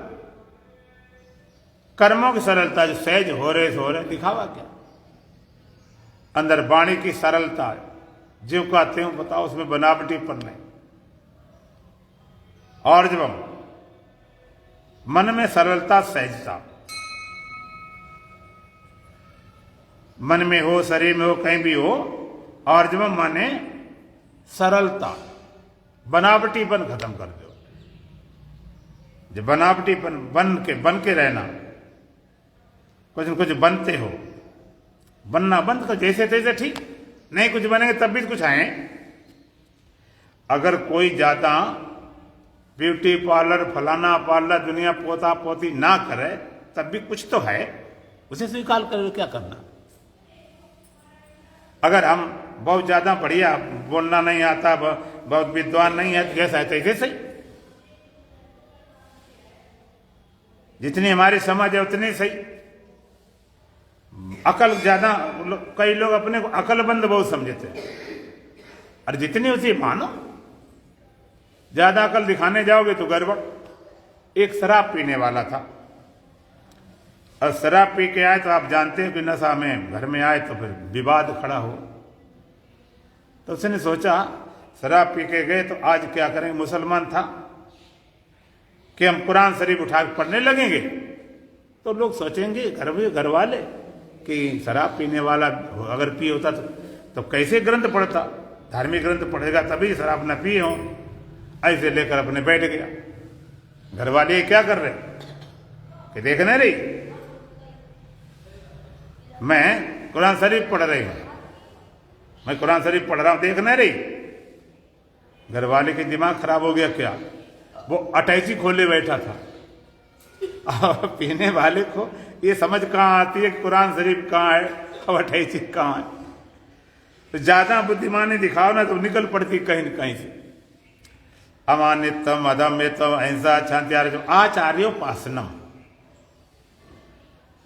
कर्मों की सरलता, जो सहज हो रहे दिखावा क्या? अंदर वाणी की सरलता, जो कहते हो बताओ, उसमें बनावटीपन नहीं। और जब मन में सरलता, सहजता, मन में हो, शरीर में हो, कहीं भी हो, और जब माने सरलता, बनावटीपन खत्म कर दो। जो बनावटीपन बन के रहना, कुछ न कुछ बनते हो, बनना बंद करो, जैसे तैसे ठीक, नहीं कुछ बनेंगे तब भी कुछ आए। अगर कोई ज्यादा ब्यूटी पार्लर, फलाना पार्लर, दुनिया पोता पोती ना करे तब भी कुछ तो है, उसे स्वीकार कर क्या करना। अगर हम बहुत ज्यादा बढ़िया, बोलना नहीं आता, बहुत विद्वान नहीं है, जैसा है तैसे सही, जितनी हमारी समझ है उतनी सही। अकल ज्यादा, कई लोग अपने को अकलमंद बहुत समझते हैं, और जितनी उसी मानो। ज्यादा अकल दिखाने जाओगे तो गड़बड़। एक शराब पीने वाला था, और शराब पी के आए तो आप जानते हो कि नशा में घर में आए तो फिर विवाद खड़ा हो। तो उसने सोचा शराब पी के गए तो आज क्या करेंगे, मुसलमान था, कि हम कुरान शरीफ उठा के पढ़ने लगेंगे तो लोग सोचेंगे घर वाले कि शराब पीने वाला अगर पी होता तो कैसे ग्रंथ पढ़ता, धार्मिक ग्रंथ पढ़ेगा तभी शराब न पिए हो। ऐसे लेकर अपने बैठ गया। घर वाले क्या कर रहे कि देखने रही, मैं कुरान शरीफ पढ़ रही हूं, मैं कुरान शरीफ पढ़ रहा हूं, देखने रही। घर वाले के दिमाग खराब हो गया क्या, वो अटैची खोले बैठा था। और पीने वाले को ये समझ कहां आती है कि कुरान शरीफ कहां है और अटैची कहां है। तो ज्यादा बुद्धिमानी दिखाओ ना तो निकल पड़ती कहीं न कहीं से। अमानितम अदम्यतम अहिंसा शांति आचार्योपासनम,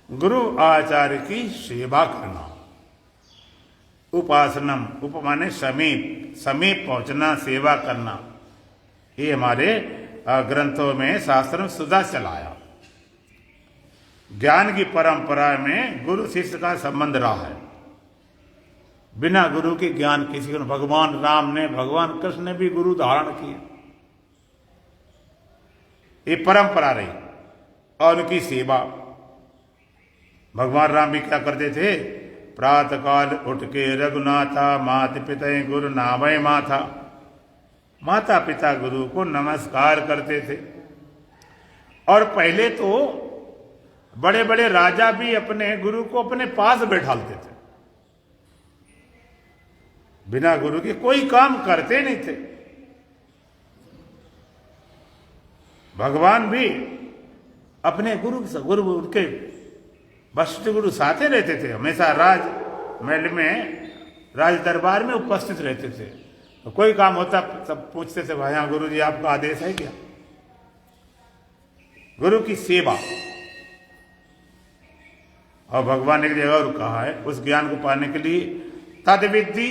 गुरु आचार्य की सेवा करना। उपासनम, उप माने समीप, समीप पहुंचना, सेवा करना। ये हमारे ग्रंथों में शास्त्र में सुधा चलाया। ज्ञान की परंपरा में गुरु शिष्य का संबंध रहा है। बिना गुरु के ज्ञान किसी को, भगवान राम ने, भगवान कृष्ण ने भी गुरु धारण किए, ये परंपरा रही। और उनकी सेवा, भगवान राम भी क्या करते थे, प्रातः काल उठ के रघुनाथा माता पिता गुरु नामय माथा, माता पिता गुरु को नमस्कार करते थे। और पहले तो बड़े बड़े राजा भी अपने गुरु को अपने पास बैठालते थे, बिना गुरु के कोई काम करते नहीं थे। भगवान भी अपने गुरु उनके वशिष्ठ गुरु साथे रहते थे, हमेशा राज महल में, राज दरबार में उपस्थित रहते थे। तो कोई काम होता सब पूछते थे, भाई गुरु जी आपका आदेश है क्या। गुरु की सेवा। और भगवान ने एक जगह और कहा है, उस ज्ञान को पाने के लिए तद्विद्धि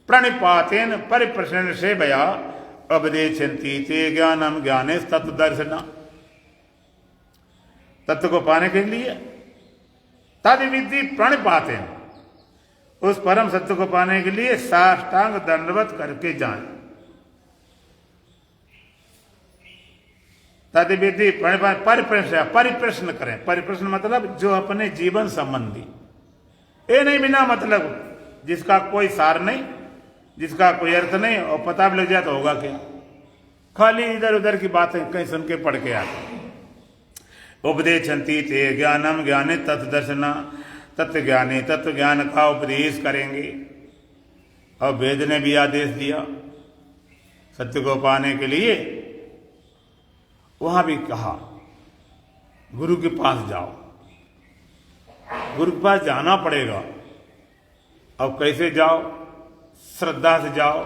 प्रणिपातेन परिप्रश्न से भया उपदेशन्ति ते ज्ञानम ज्ञाने तत्व दर्शना। तत्व को पाने के लिए तद्विद्धि प्रणिपातेन, उस परम सत्य को पाने के लिए साष्टांग दंडवत करके जाएं। तद्विधि परिप्रश्न करें। परिप्रश्न मतलब जो अपने जीवन संबंधी, ये नहीं बिना मतलब, जिसका कोई सार नहीं, जिसका कोई अर्थ नहीं, और पता भी लग जाए तो होगा क्या, खाली इधर उधर की बातें कहीं सुन के पढ़ के आते। उपदेशन्ति ते ज्ञानम ज्ञाने तत्व दर्शना, तत्व ज्ञानी तत्व ज्ञान का उपदेश करेंगे। और वेद ने भी आदेश दिया सत्य को पाने के लिए, वहां भी कहा गुरु के पास जाओ, गुरु के पास जाना पड़ेगा। अब कैसे जाओ, श्रद्धा से जाओ।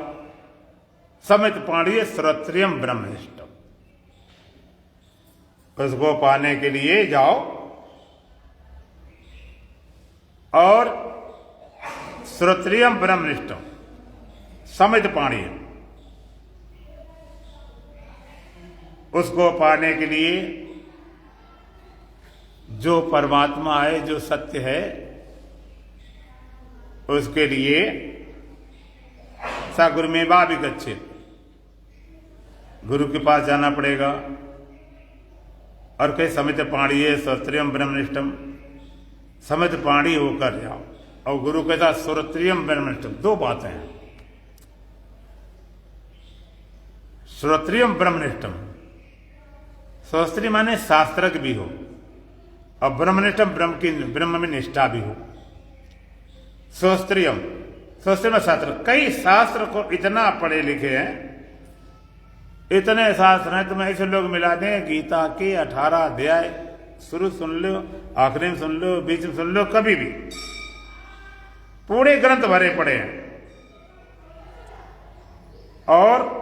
समित पाणिये श्रोत्रियम ब्रह्मनिष्ठम, उसको पाने के लिए जाओ। और श्रोत्रियम ब्रह्मनिष्ठम समित पाणिये, उसको पाने के लिए जो परमात्मा है, जो सत्य है, उसके लिए सा गुरु में भी गच्छेत, गुरु के पास जाना पड़ेगा। और कई समित पाणिये श्रोत्रियम ब्रह्मनिष्ठम, समित पाणी होकर जाओ। और गुरु के साथ श्रोत्रियम ब्रह्मनिष्ठम, दो बातें हैं। श्रोत्रियम ब्रह्मनिष्ठम, शास्त्री माने शास्त्रक भी हो, और ब्रह्मनिष्ठम ब्रह्म में निष्ठा भी हो। शास्त्रियम, शास्त्र में शास्त्र, कई शास्त्र को इतना पढ़े लिखे हैं इतने शास्त्र हैं, तुम्हें ऐसे लोग मिला दें गीता के 18 अध्याय शुरू सुन लो, आखिरी में सुन लो, बीच में सुन लो, कभी भी पूरे ग्रंथ भरे पड़े हैं और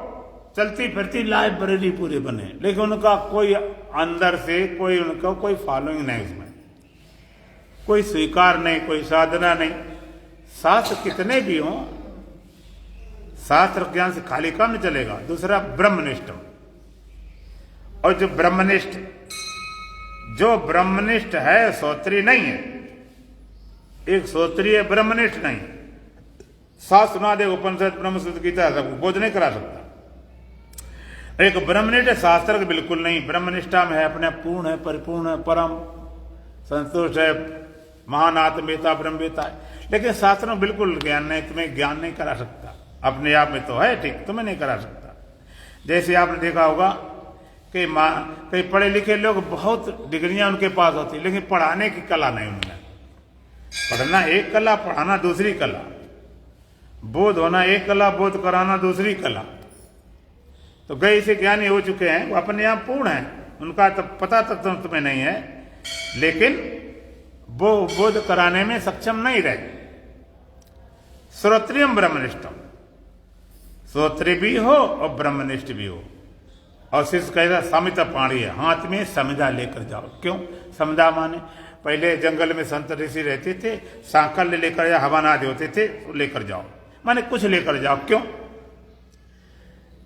चलती फिरती लाइब्रेरी पूरे बने, लेकिन उनका कोई अंदर से कोई उनका कोई फॉलोइंग नहीं, उसमें कोई स्वीकार नहीं, कोई साधना नहीं। शास्त्र कितने भी हों, शास्त्र ज्ञान से खाली काम नहीं चलेगा। दूसरा ब्रह्मनिष्ठ, और जो ब्रह्मनिष्ठ है श्रोत्रिय नहीं है, एक श्रोत्रिय ब्रह्मनिष्ठ नहीं। शास्त्र सुना दे, उपनिषद ब्रह्मसूत्र गीता सब बोध नहीं करा सकता। एक ब्रह्मनिष्ठ शास्त्र बिल्कुल नहीं, ब्रह्मनिष्ठा में है, अपने पूर्ण है, परिपूर्ण है, परम संतुष्ट है, महान आत्मवेता ब्रह्मवेता है। लेकिन शास्त्र में बिल्कुल ज्ञान नहीं, तुम्हें ज्ञान नहीं करा सकता। अपने आप में तो है ठीक, तुम्हें नहीं करा सकता। जैसे आपने देखा होगा कि कई पढ़े लिखे लोग बहुत डिग्रियां उनके पास होती, लेकिन पढ़ाने की कला नहीं उनमें। पढ़ना एक कला, पढ़ाना दूसरी कला, बोध होना एक कला, बोध कराना दूसरी कला। तो गए से ज्ञानी हो चुके हैं, वो अपने आप पूर्ण हैं, उनका तो पता तक तुम्हें नहीं है, लेकिन वो बोध कराने में सक्षम नहीं रहे। श्रोत्रियम ब्रह्मनिष्ठम, श्रोत्रिय भी हो और ब्रह्मनिष्ठ भी हो। और शिष्य कहता समिता पाणी है, हाथ में समिधा लेकर जाओ। क्यों समिधा माने? पहले जंगल में संत ऋषि रहते थे, सांकल्य लेकर या हवन आदि होते थे, लेकर जाओ माने कुछ लेकर जाओ। क्यों?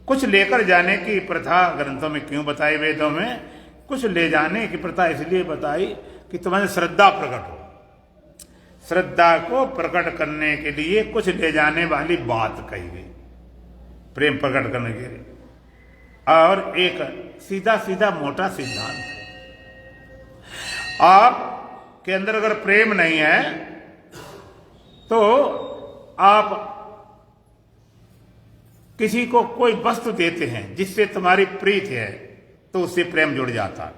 कुछ लेकर जाने की प्रथा ग्रंथों में क्यों बताई? वेदों में कुछ ले जाने की प्रथा इसलिए बताई कि तुम्हारी श्रद्धा प्रकट हो। श्रद्धा को प्रकट करने के लिए कुछ ले जाने वाली बात कही गई, प्रेम प्रकट करने के लिए। और एक सीधा सीधा मोटा सिद्धांत है, आप के अंदर अगर प्रेम नहीं है तो आप किसी को कोई वस्तु देते हैं जिससे तुम्हारी प्रीति है, तो उससे प्रेम जुड़ जाता है।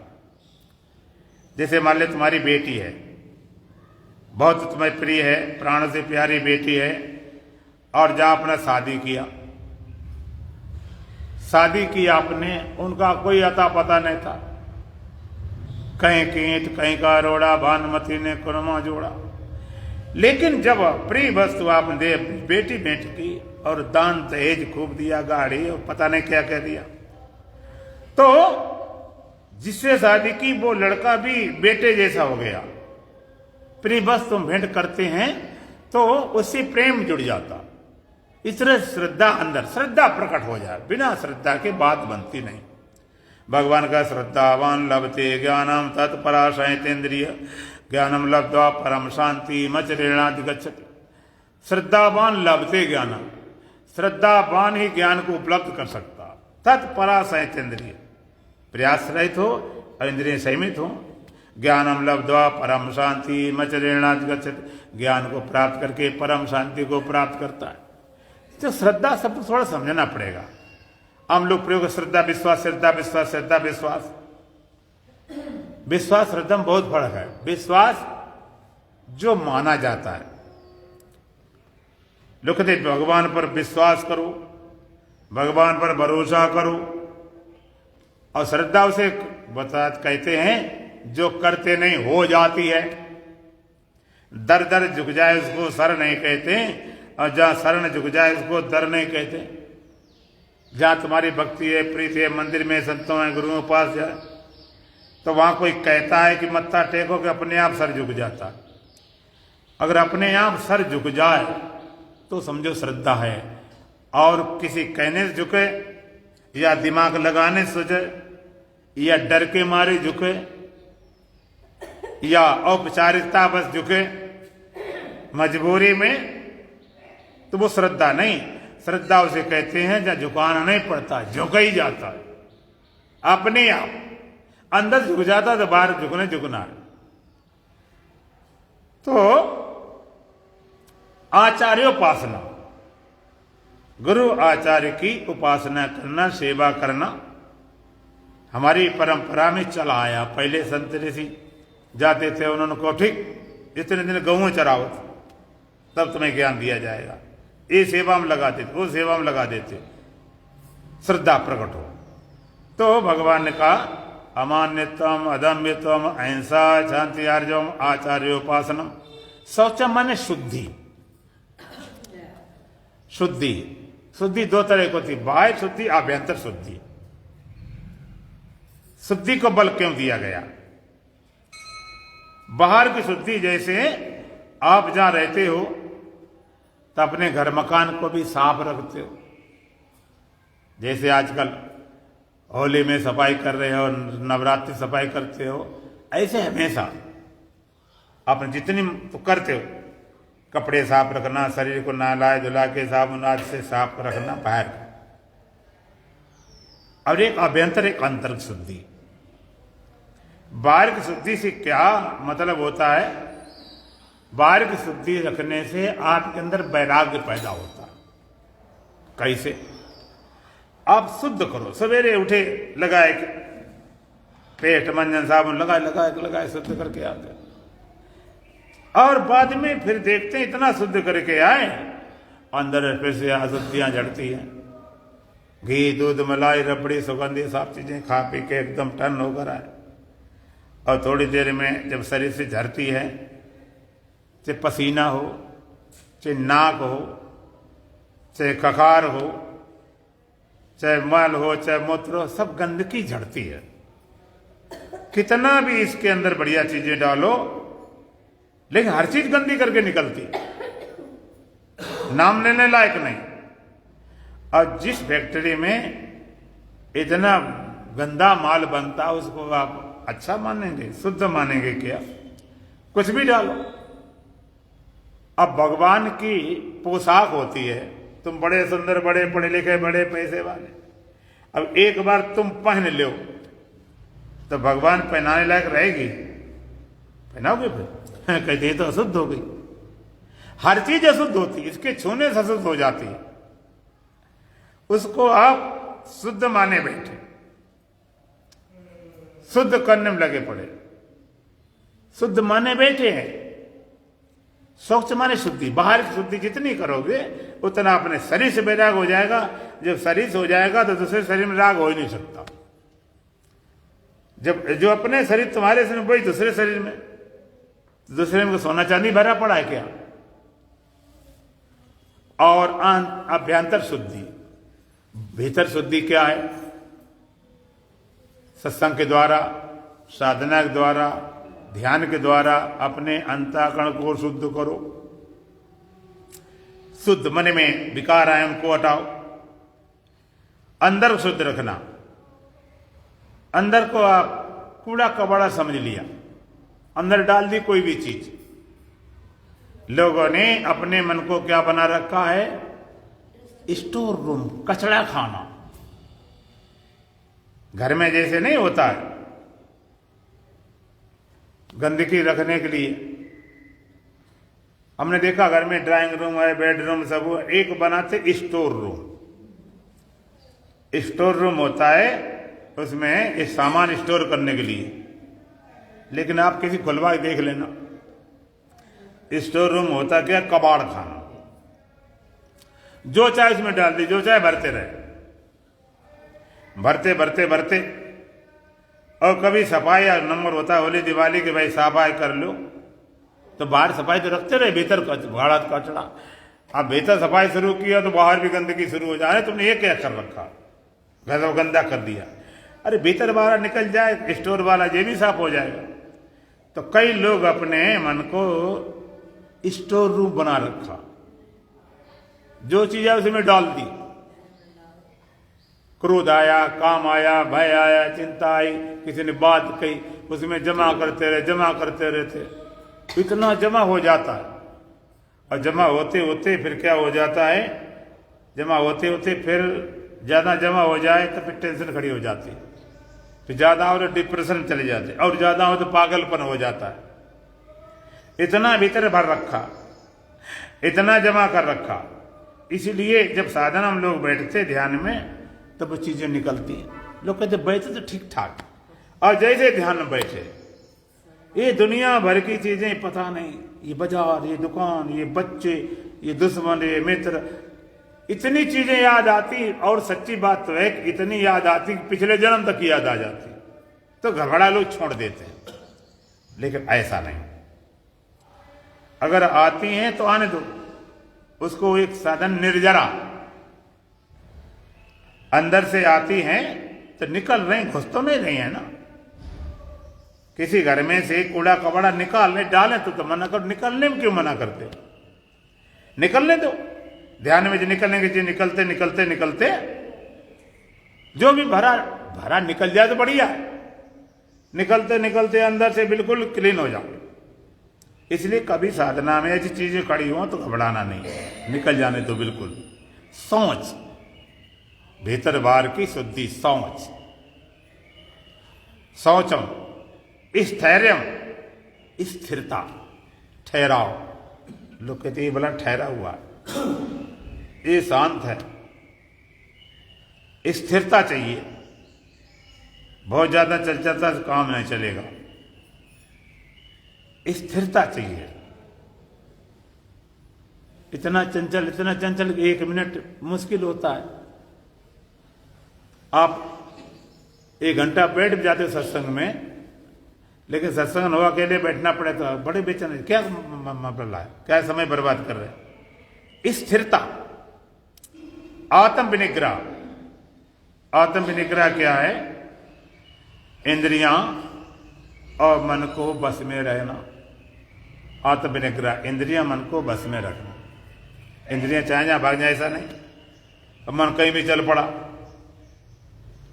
जैसे मान ले तुम्हारी बेटी है, बहुत तुम्हें प्रिय है, प्राण से प्यारी बेटी है, और जहां अपना शादी किया, शादी की आपने, उनका कोई अता पता नहीं था, कहीं कींट कहीं का रोड़ा, भानुमती ने कुरमा जोड़ा। लेकिन जब प्रिय वस्तु आपने दे, बेटी भेंट की और दान दहेज खूब दिया, गाड़ी और पता नहीं क्या कह दिया, तो जिससे शादी की वो लड़का भी बेटे जैसा हो गया। प्रिय वस्तु भेंट करते हैं तो उससे प्रेम जुड़ जाता। इस तरह श्रद्धा अंदर, श्रद्धा प्रकट हो जाए, बिना श्रद्धा के बात बनती नहीं। भगवान का श्रद्धावान लभते ज्ञानम तत्पराशयतेन्द्रिय ज्ञानम लब्ध्वा परम शांति मचरेणादि गच्छति। श्रद्धावान लभते ज्ञानम, श्रद्धावान ही ज्ञान को उपलब्ध कर सकता। तत्पराशयतेन्द्रिय, प्रयास रहित हो और इंद्रिय संयमित हो। ज्ञानम लब्ध्वा परम शांति मचरेणादि गच्छति, ज्ञान को प्राप्त करके परम शांति को प्राप्त करता है। तो श्रद्धा शब्द थोड़ा समझना पड़ेगा। हम लोग प्रयोग श्रद्धा विश्वास, श्रद्धा विश्वास, श्रद्धा विश्वास। विश्वास श्रद्धा में बहुत फर्क है। विश्वास जो माना जाता है, लोग कहते भगवान पर विश्वास करो, भगवान पर भरोसा करो, और श्रद्धा उसे कहते हैं जो करते नहीं हो जाती है। दर दर झुक जाए उसको सर नहीं कहते, और जहां शरण झुक जाए उसको दर नहीं कहते। जहां तुम्हारी भक्ति है, प्रीति है, मंदिर में संतों है, गुरुओं के पास जाए, तो वहां कोई कहता है कि मत्था टेको, कि अपने आप सर झुक जाता। अगर अपने आप सर झुक जाए तो समझो श्रद्धा है। और किसी कहने से झुके, या दिमाग लगाने से झुके, या डर के मारे झुके, या औपचारिकता बस झुके मजबूरी में, तो वो श्रद्धा नहीं। श्रद्धा उसे कहते हैं जहां झुकाना नहीं पड़ता, झुक ही जाता है अपने आप। अंदर झुक जाता तो बाहर झुकना है। तो आचार्योपासना, गुरु आचार्य की उपासना करना, सेवा करना हमारी परंपरा में चला आया। पहले संत ऋषि जाते थे, उन्होंने कहा ठीक इतने दिन गऊ चराओ, तब तुम्हें ज्ञान दिया जाएगा। ये सेवा में लगा देते, वो सेवा में लगा देते, श्रद्धा प्रकट हो। तो भगवान का अमान्यत्वम, अदम्यत्वम, अहिंसा, शांति, आर्जवम, आचार्योपासनम। शौचम माने शुद्धि। शुद्धि, शुद्धि दो तरह की होती, बाह्य शुद्धि, आभ्यंतर शुद्धि। शुद्धि को बल क्यों दिया गया? बाहर की शुद्धि, जैसे आप जहां रहते हो तो अपने घर मकान को भी साफ रखते हो। जैसे आजकल होली में सफाई कर रहे हो, नवरात्रि सफाई करते हो, ऐसे हमेशा अपने जितनी तो करते हो, कपड़े साफ रखना, शरीर को नहलाए धुला के साबुन आदि से साफ रखना बाहर का। और एक अभ्यंतर, एक अंतर शुद्धि। बाहर की शुद्धि से क्या मतलब होता है? बाहर की शुद्धि रखने से आपके अंदर वैराग्य पैदा होता है। कैसे? आप शुद्ध करो, सवेरे उठे लगाए पेट मंजन साबुन लगाए शुद्ध करके आते, और बाद में फिर देखते हैं इतना शुद्ध करके आए, अंदर फिर से अशुद्धियां जड़ती हैं। घी, दूध, मलाई, रबड़ी, सुगंधी सब चीजें खा पी के एकदम टन होकर आए, और थोड़ी देर में जब शरीर से झरती है, चाहे पसीना हो, चाहे नाक हो, चाहे खखार हो, चाहे मल हो, चाहे मूत्र हो, सब गंदगी झड़ती है। कितना भी इसके अंदर बढ़िया चीजें डालो, लेकिन हर चीज गंदी करके निकलती, नाम लेने लायक नहीं। और जिस फैक्ट्री में इतना गंदा माल बनता, उसको आप अच्छा मानेंगे, शुद्ध मानेंगे क्या? कुछ भी डालो। अब भगवान की पोशाक होती है, तुम बड़े सुंदर, बड़े पढ़े लिखे, बड़े पैसे वाले, अब एक बार तुम पहन लो तो भगवान पहनाने लायक रहेगी? पहनाओगे फिर? कहते तो अशुद्ध हो गई। हर चीज अशुद्ध होती है, इसके छूने से अशुद्ध हो जाती है। उसको आप शुद्ध माने बैठे, शुद्ध करने में लगे पड़े, शुद्ध माने बैठे हैं। शौच माने शुद्धि। बाहर की शुद्धि जितनी करोगे उतना अपने शरीर से वैराग हो जाएगा। जब शरीर से हो जाएगा तो दूसरे शरीर में राग हो ही नहीं सकता। जब जो अपने शरीर तुम्हारे शरीर में, वही दूसरे शरीर में, दूसरे में सोना चांदी भरा पड़ा है क्या? और अभ्यंतर शुद्धि, भीतर शुद्धि क्या है? सत्संग के द्वारा, साधना के द्वारा, ध्यान के द्वारा अपने अंतःकरण को शुद्ध करो। शुद्ध मन में विकार आए उनको हटाओ, अंदर शुद्ध रखना। अंदर को आप कूड़ा कबाड़ा समझ लिया, अंदर डाल दी कोई भी चीज। लोगों ने अपने मन को क्या बना रखा है? स्टोर रूम, कचरा खाना। घर में जैसे नहीं होता है गंदगी रखने के लिए, हमने देखा घर में ड्राइंग रूम है, बेडरूम सब है, एक बनाते स्टोर रूम। स्टोर रूम होता है, उसमें ये सामान स्टोर करने के लिए। लेकिन आप किसी खुलवा देख लेना, स्टोर रूम होता क्या? कबाड़ खाना। जो चाहे उसमें डाल दी, जो चाहे भरते रहे, भरते भरते भरते। और कभी सफाई या नंबर होता है होली दिवाली के, भाई सफाई कर लो, तो बाहर सफाई तो रखते रहे, भीतर भाड़ा कचड़ा। अब भीतर सफाई शुरू किया तो बाहर भी गंदगी शुरू हो जाए। तुमने ये क्या कर रखा? घर गंदा कर दिया। अरे भीतर बाहर निकल जाए, स्टोर वाला ये भी साफ हो जाएगा। तो कई लोग अपने मन को स्टोर रूम बना रखा, जो चीज है उसमें डाल दी। क्रोध आया, काम आया, भय आया, चिंता आई, किसी ने बात कही, उसमें जमा करते रहते, इतना जमा हो जाता है। और जमा होते होते फिर क्या हो जाता है? जमा होते होते फिर ज्यादा जमा हो जाए तो फिर टेंशन खड़ी हो जाती है, फिर ज्यादा हो तो डिप्रेशन में चले जाते, और ज्यादा हो तो पागलपन हो जाता है। इतना भीतर भर रखा, इतना जमा कर रखा। इसलिए जब साधना हम लोग बैठते ध्यान में तब वो चीजें निकलती हैं। लोग कहते बैठे तो ठीक ठाक, और जैसे ध्यान में बैठे ये दुनिया भर की चीजें पता नहीं, ये बाजार, ये दुकान, ये बच्चे, ये दुश्मन, ये मित्र, इतनी चीजें याद आती, और सच्ची बात तो है कि इतनी याद आती कि पिछले जन्म तक याद आ जाती, तो घबरा लोग छोड़ देते हैं। लेकिन ऐसा नहीं, अगर आती हैं तो आने दो, उसको एक साधन निर्जरा, अंदर से आती हैं तो निकल रही, घुस तो नहीं रही है ना। किसी घर में से कूड़ा कबाड़ा निकालने डालें तो मना कर, निकलने में क्यों मना करते हो? निकलने दो, ध्यान में जो निकलने की चीज निकलते निकलते निकलते जो भी भरा भरा निकल जाए तो बढ़िया है, निकलते निकलते अंदर से बिल्कुल क्लीन हो जाओ। इसलिए कभी साधना में ऐसी चीजें खड़ी हो तो घबराना नहीं, निकल जाने तो बिल्कुल। सोच, भीतर बाहर की शुद्धि, सोच, शौचम, स्थैर्यम, स्थिरता, ठहराव। लोग कहते ये बोला ठहरा हुआ, ये शांत है। स्थिरता चाहिए, बहुत ज्यादा चल चलता काम नहीं चलेगा, स्थिरता चाहिए। इतना चंचल कि 1 मिनट मुश्किल होता है। आप 1 घंटा बैठ भी जाते सत्संग में, लेकिन सत्संग हुआ अकेले बैठना पड़े तो बड़े बेचैन, क्या मतलब है, क्या समय बर्बाद कर रहे हैं। स्थिरता, आत्म विनिग्रह। आत्म विनिग्रह क्या है? इंद्रियां और मन को बस में रहना। आत्म विनिग्रह, इंद्रियां मन को बस में रखना। इंद्रियां चाहे जहां भाग जाए ऐसा नहीं, अब मन कहीं भी चल पड़ा,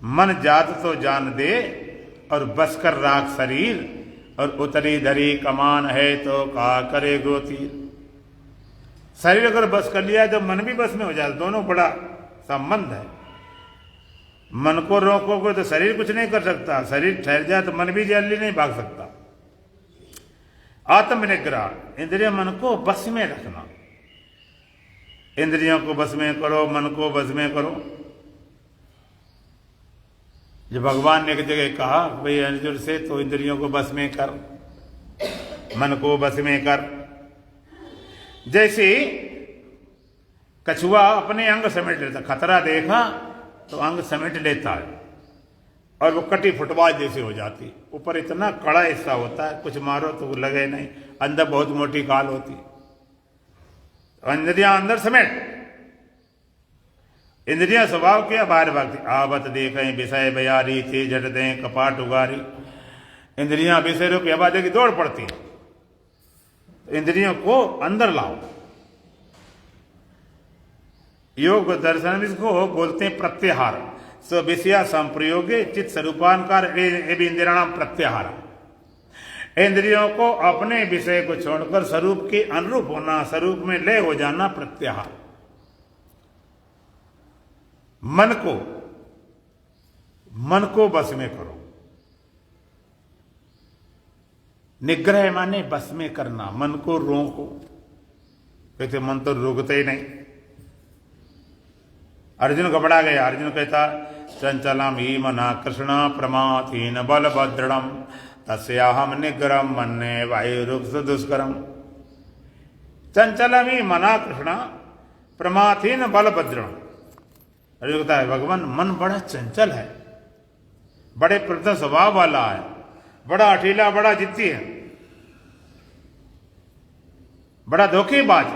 मन जात तो जान दे और बस कर राख शरीर, और उतरी धरी कमान है तो का करे गोतीर। शरीर अगर बस कर लिया तो मन भी बस में हो जाए, दोनों बड़ा संबंध है। मन को रोकोगे तो शरीर कुछ नहीं कर सकता, शरीर ठहर जाए तो मन भी जल्दी नहीं भाग सकता। आत्म निग्रह, इंद्रिय मन को बस में रखना। इंद्रियों को बस में करो, मन को बस में करो। जो भगवान ने एक जगह कहा भाई अर्जुन से, तो इंद्रियों को बस में कर, मन को बस में कर। जैसे कछुआ अपने अंग समेट लेता, खतरा देखा तो अंग समेट लेता है, और वो कटी फुटबॉल जैसे हो जाती। ऊपर इतना कड़ा हिस्सा होता है, कुछ मारो तो लगे नहीं, अंदर बहुत मोटी काल होती। इंद्रियां अंदर समेट, इंद्रियां स्वभाव के बाहर भागती। आवत देखें विषय बयारी थे, झट दें कपाट उगारी। इंद्रियां विषयों की आवाज की दौड़ पड़ती है, इंद्रियों को अंदर लाओ। योग दर्शन इसको बोलते हैं प्रत्याहार। स्व विषया संप्रयोगे चित्त स्वरूपांकार इंद्रियाणाम प्रत्याहार। इंद्रियों को अपने विषय को छोड़कर स्वरूप के अनुरूप होना, स्वरूप में लय हो जाना, प्रत्याहार। मन को बस में करो। निग्रह माने बस में करना, मन को रोको। कहते मन तो रोकते ही नहीं। अर्जुन घबरा गया। अर्जुन कहता चंचलम ही मना कृष्ण प्रमाथीन बलभद्रम तस्याहम निग्रहम मन्ने वायुरुक्ष दुष्करम। चंचलम ही मना कृष्ण प्रमाथीन बलभद्रम। अर्जुन कहता है भगवान मन बड़ा चंचल है, बड़े प्रबल स्वभाव वाला है, बड़ा अठीला, बड़ा जिद्दी है, बड़ा धोखेबाज,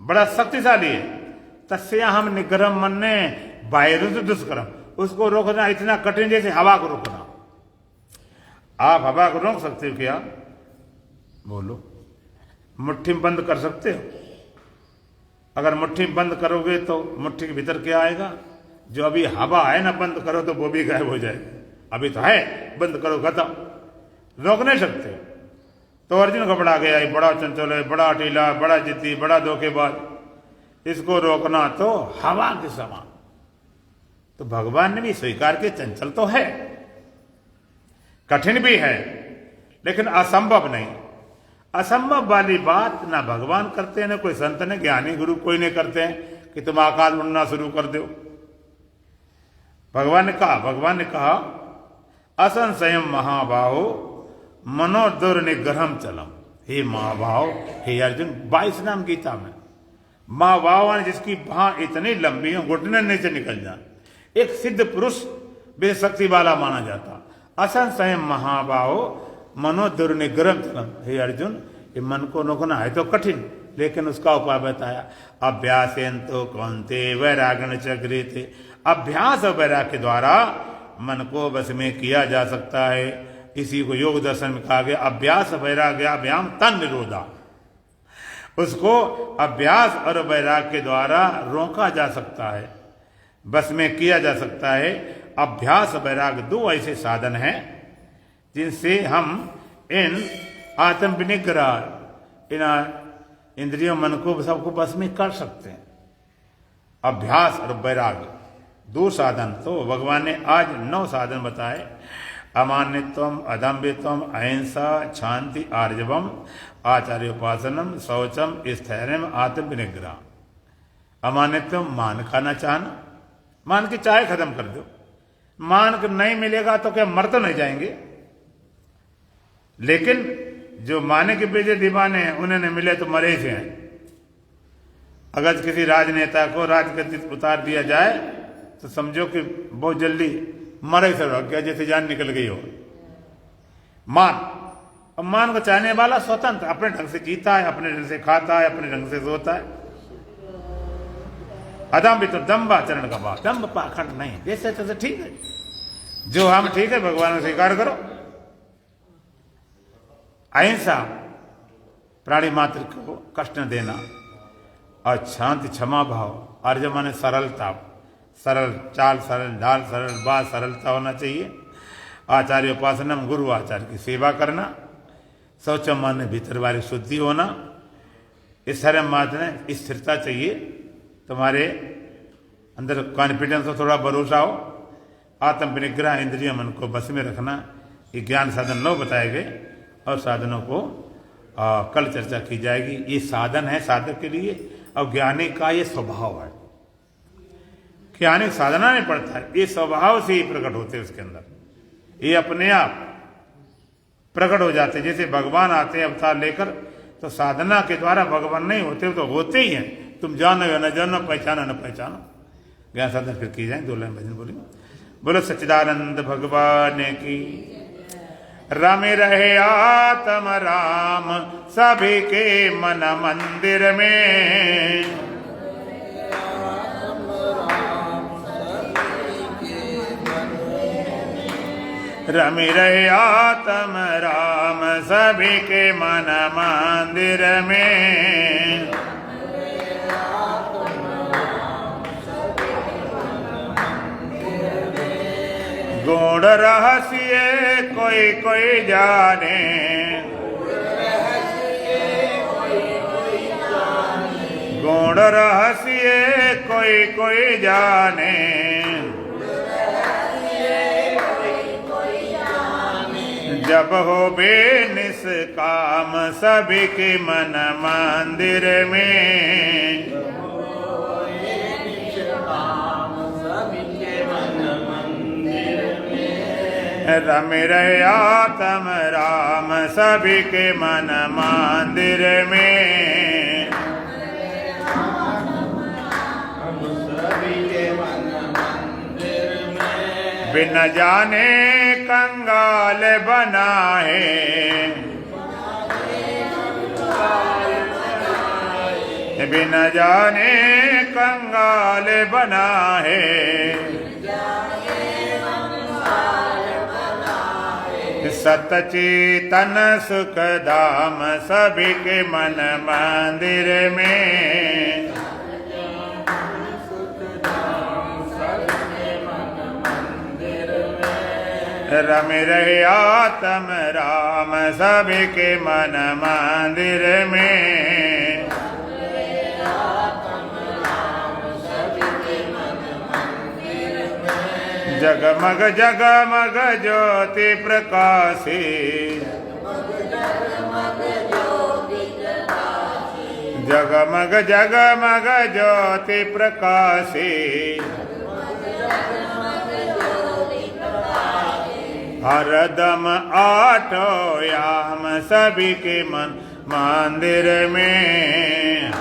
बड़ा शक्तिशाली है। तस्या हम निग्रह मन ने वायुरुक्ष दुष्करम। उसको रोकना इतना कठिन जैसे हवा को रोकना। आप हवा को रोक सकते हो क्या? बोलो, मुट्ठी में बंद कर सकते हो? अगर मुट्ठी बंद करोगे तो मुट्ठी के भीतर क्या आएगा? जो अभी हवा है ना, बंद करो तो वो भी गायब हो जाएगी। अभी तो है, बंद करो खत्म, रोक नहीं सकते। तो अर्जुन घबरा गया, ये बड़ा चंचल है, बड़ा अटीला, बड़ा जिद्दी, बड़ा धोखेबाज, इसको रोकना तो हवा के समान। तो भगवान ने भी स्वीकार किया चंचल तो है, कठिन भी है, लेकिन असंभव नहीं। असंभव वाली बात ना भगवान करते हैं, ना कोई संत ने, ज्ञानी गुरु कोई नहीं करते हैं कि तुम आकाश उड़ना शुरू कर दो। भगवान ने कहा असंशयम महाबाहो मनोदुर्निग्रहम चलम। हे महाभाव, हे अर्जुन, 22 नाम गीता में माँ वाहवान जिसकी बाह इतनी लंबी हो घुटने नीचे निकल जाए, एक सिद्ध पुरुष बेशक्ति वाला माना जाता। असंशय महाबाहो मनो दुर्निग्रह चलम। हे अर्जुन, ये मन को रोकना है तो कठिन, लेकिन उसका उपाय बताया। अभ्यासेन तो कौनते वैरागण चक्रित। अभ्यास और वैराग के द्वारा मन को बस में किया जा सकता है। इसी को योग दर्शन में कहा गया, अभ्यास वैराग्याभ्याम तन निरोधा। उसको अभ्यास और वैराग के द्वारा रोका जा सकता है, बस में किया जा सकता है। अभ्यास वैराग दो ऐसे साधन हैं जिनसे हम इन आत्म विनिग्रह, इन इंद्रियों मन को सबको बस में कर सकते हैं। अभ्यास और वैराग दो साधन। तो भगवान ने आज 9 साधन बताए। अमान्यत्वम, अदम्भित्वम, अहिंसा, शांति, आर्जवम, आचार्य उपासनम, शौचम, स्थैर्यम, आत्म विनिग्रह। अमान्यत्वम, मान का ना चाहना, मान की चाय खत्म कर दो। मान को नहीं मिलेगा तो क्या मर तो नहीं जाएंगे, लेकिन जो माने के पीछे दीवाने हैं उन्हें मिले तो मरे से हैं। अगर किसी राजनेता को राजगद्दी उतार दिया जाए तो समझो कि बहुत जल्दी मरे से रह गया, जैसे जान निकल गई हो। मान, अब मान को चाहने वाला स्वतंत्र अपने ढंग से जीता है, अपने ढंग से खाता है, अपने ढंग से सोता है। अदम भी तो दम्बाचरण का बात, दम्ब पाखंड नहीं, जैसे तैसे ठीक है, जो हम ठीक है भगवान को स्वीकार करो। अहिंसा, प्राणी मात्र को कष्ट न देना, और शांति, क्षमा भाव, अर्ज माने सरलता, सरल चाल, सरल ढाल, सरल बात, सरलता होना चाहिए। आचार्य उपासनम, गुरु आचार्य की सेवा करना। शौचम माने भीतर वाली शुद्धि होना। स्थैर्य माने स्थिरता चाहिए, तुम्हारे अंदर कॉन्फिडेंस हो, थोड़ा भरोसा हो। आत्म विनिग्रह, इंद्रिय मन को बस में रखना। ये ज्ञान साधन 9 बताए गए और साधनों को कल चर्चा की जाएगी। ये साधन है साधक के लिए, और ज्ञानी का ये स्वभाव है। ज्ञानी साधना नहीं पड़ता है, ये स्वभाव से ही प्रकट होते हैं उसके अंदर, ये अपने आप प्रकट हो जाते। जैसे भगवान आते हैं अवतार लेकर, तो साधना के द्वारा भगवान नहीं होते, तो होते ही हैं। तुम जानो या न जानो, पहचानो न पहचानो। ज्ञान साधन फिर की जाए। 2 लाइन भजन बोली। बोलो सच्चिदानंद भगवान की। रमे रहे आत्म राम सभी के मन मंदिर में। रमे रहे आत्म राम सभी के मन मंदिर में। गुण रहस्य कोई कोई जाने। गुण रहस्य कोई कोई जाने। जब हो बेनिष्काम सभी के मन मंदिर में। रमे रहे आत्म राम सभी के मन मंदिर में। बिन जाने कंगाल बना है। बिन जाने कंगाल बना है। सतचेतन सुख धाम सभी के मन मंदिर में। रमे रहे आत्म राम सभी के मन मंदिर में। जगमग जगमग ज्योति प्रकाशी। जगमग जगमग ज्योति प्रकाशी। हरदम आठो याम सभी के मन मंदिर में।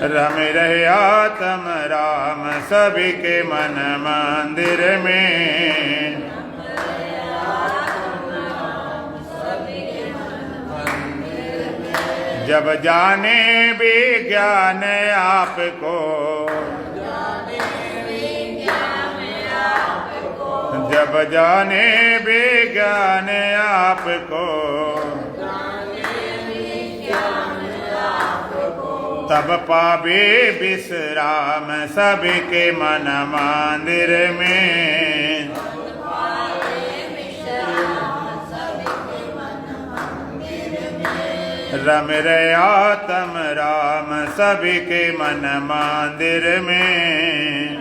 रम रहे आत्म राम सभी के मन मंदिर में। जब जाने विज्ञान आपको, जब जाने विज्ञान आपको, तब पावे विश्राम सबके मन मंदिर में। रम रहे आत्म राम सभी के मन मंदिर में।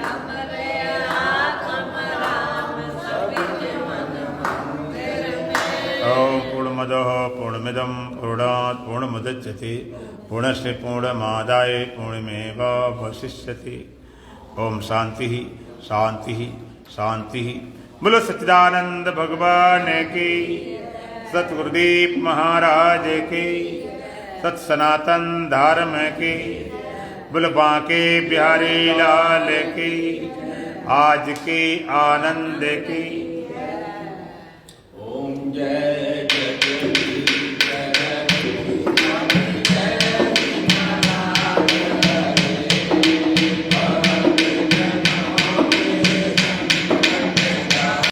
ओम पूर्णमदः पूर्णमिदं पूर्णात् पूर्णमुदच्यते पूर्णस्य पूर्णमादाय पूर्णमेवावशिष्यते। ओम शांति शांति शांति। बोलो सच्चिदानंद भगवान की, सतगुरुदेव महाराज की, सत सनातन धर्म की, बोलो बांके बिहारी लाल की, आज की आनंद की। ओम जय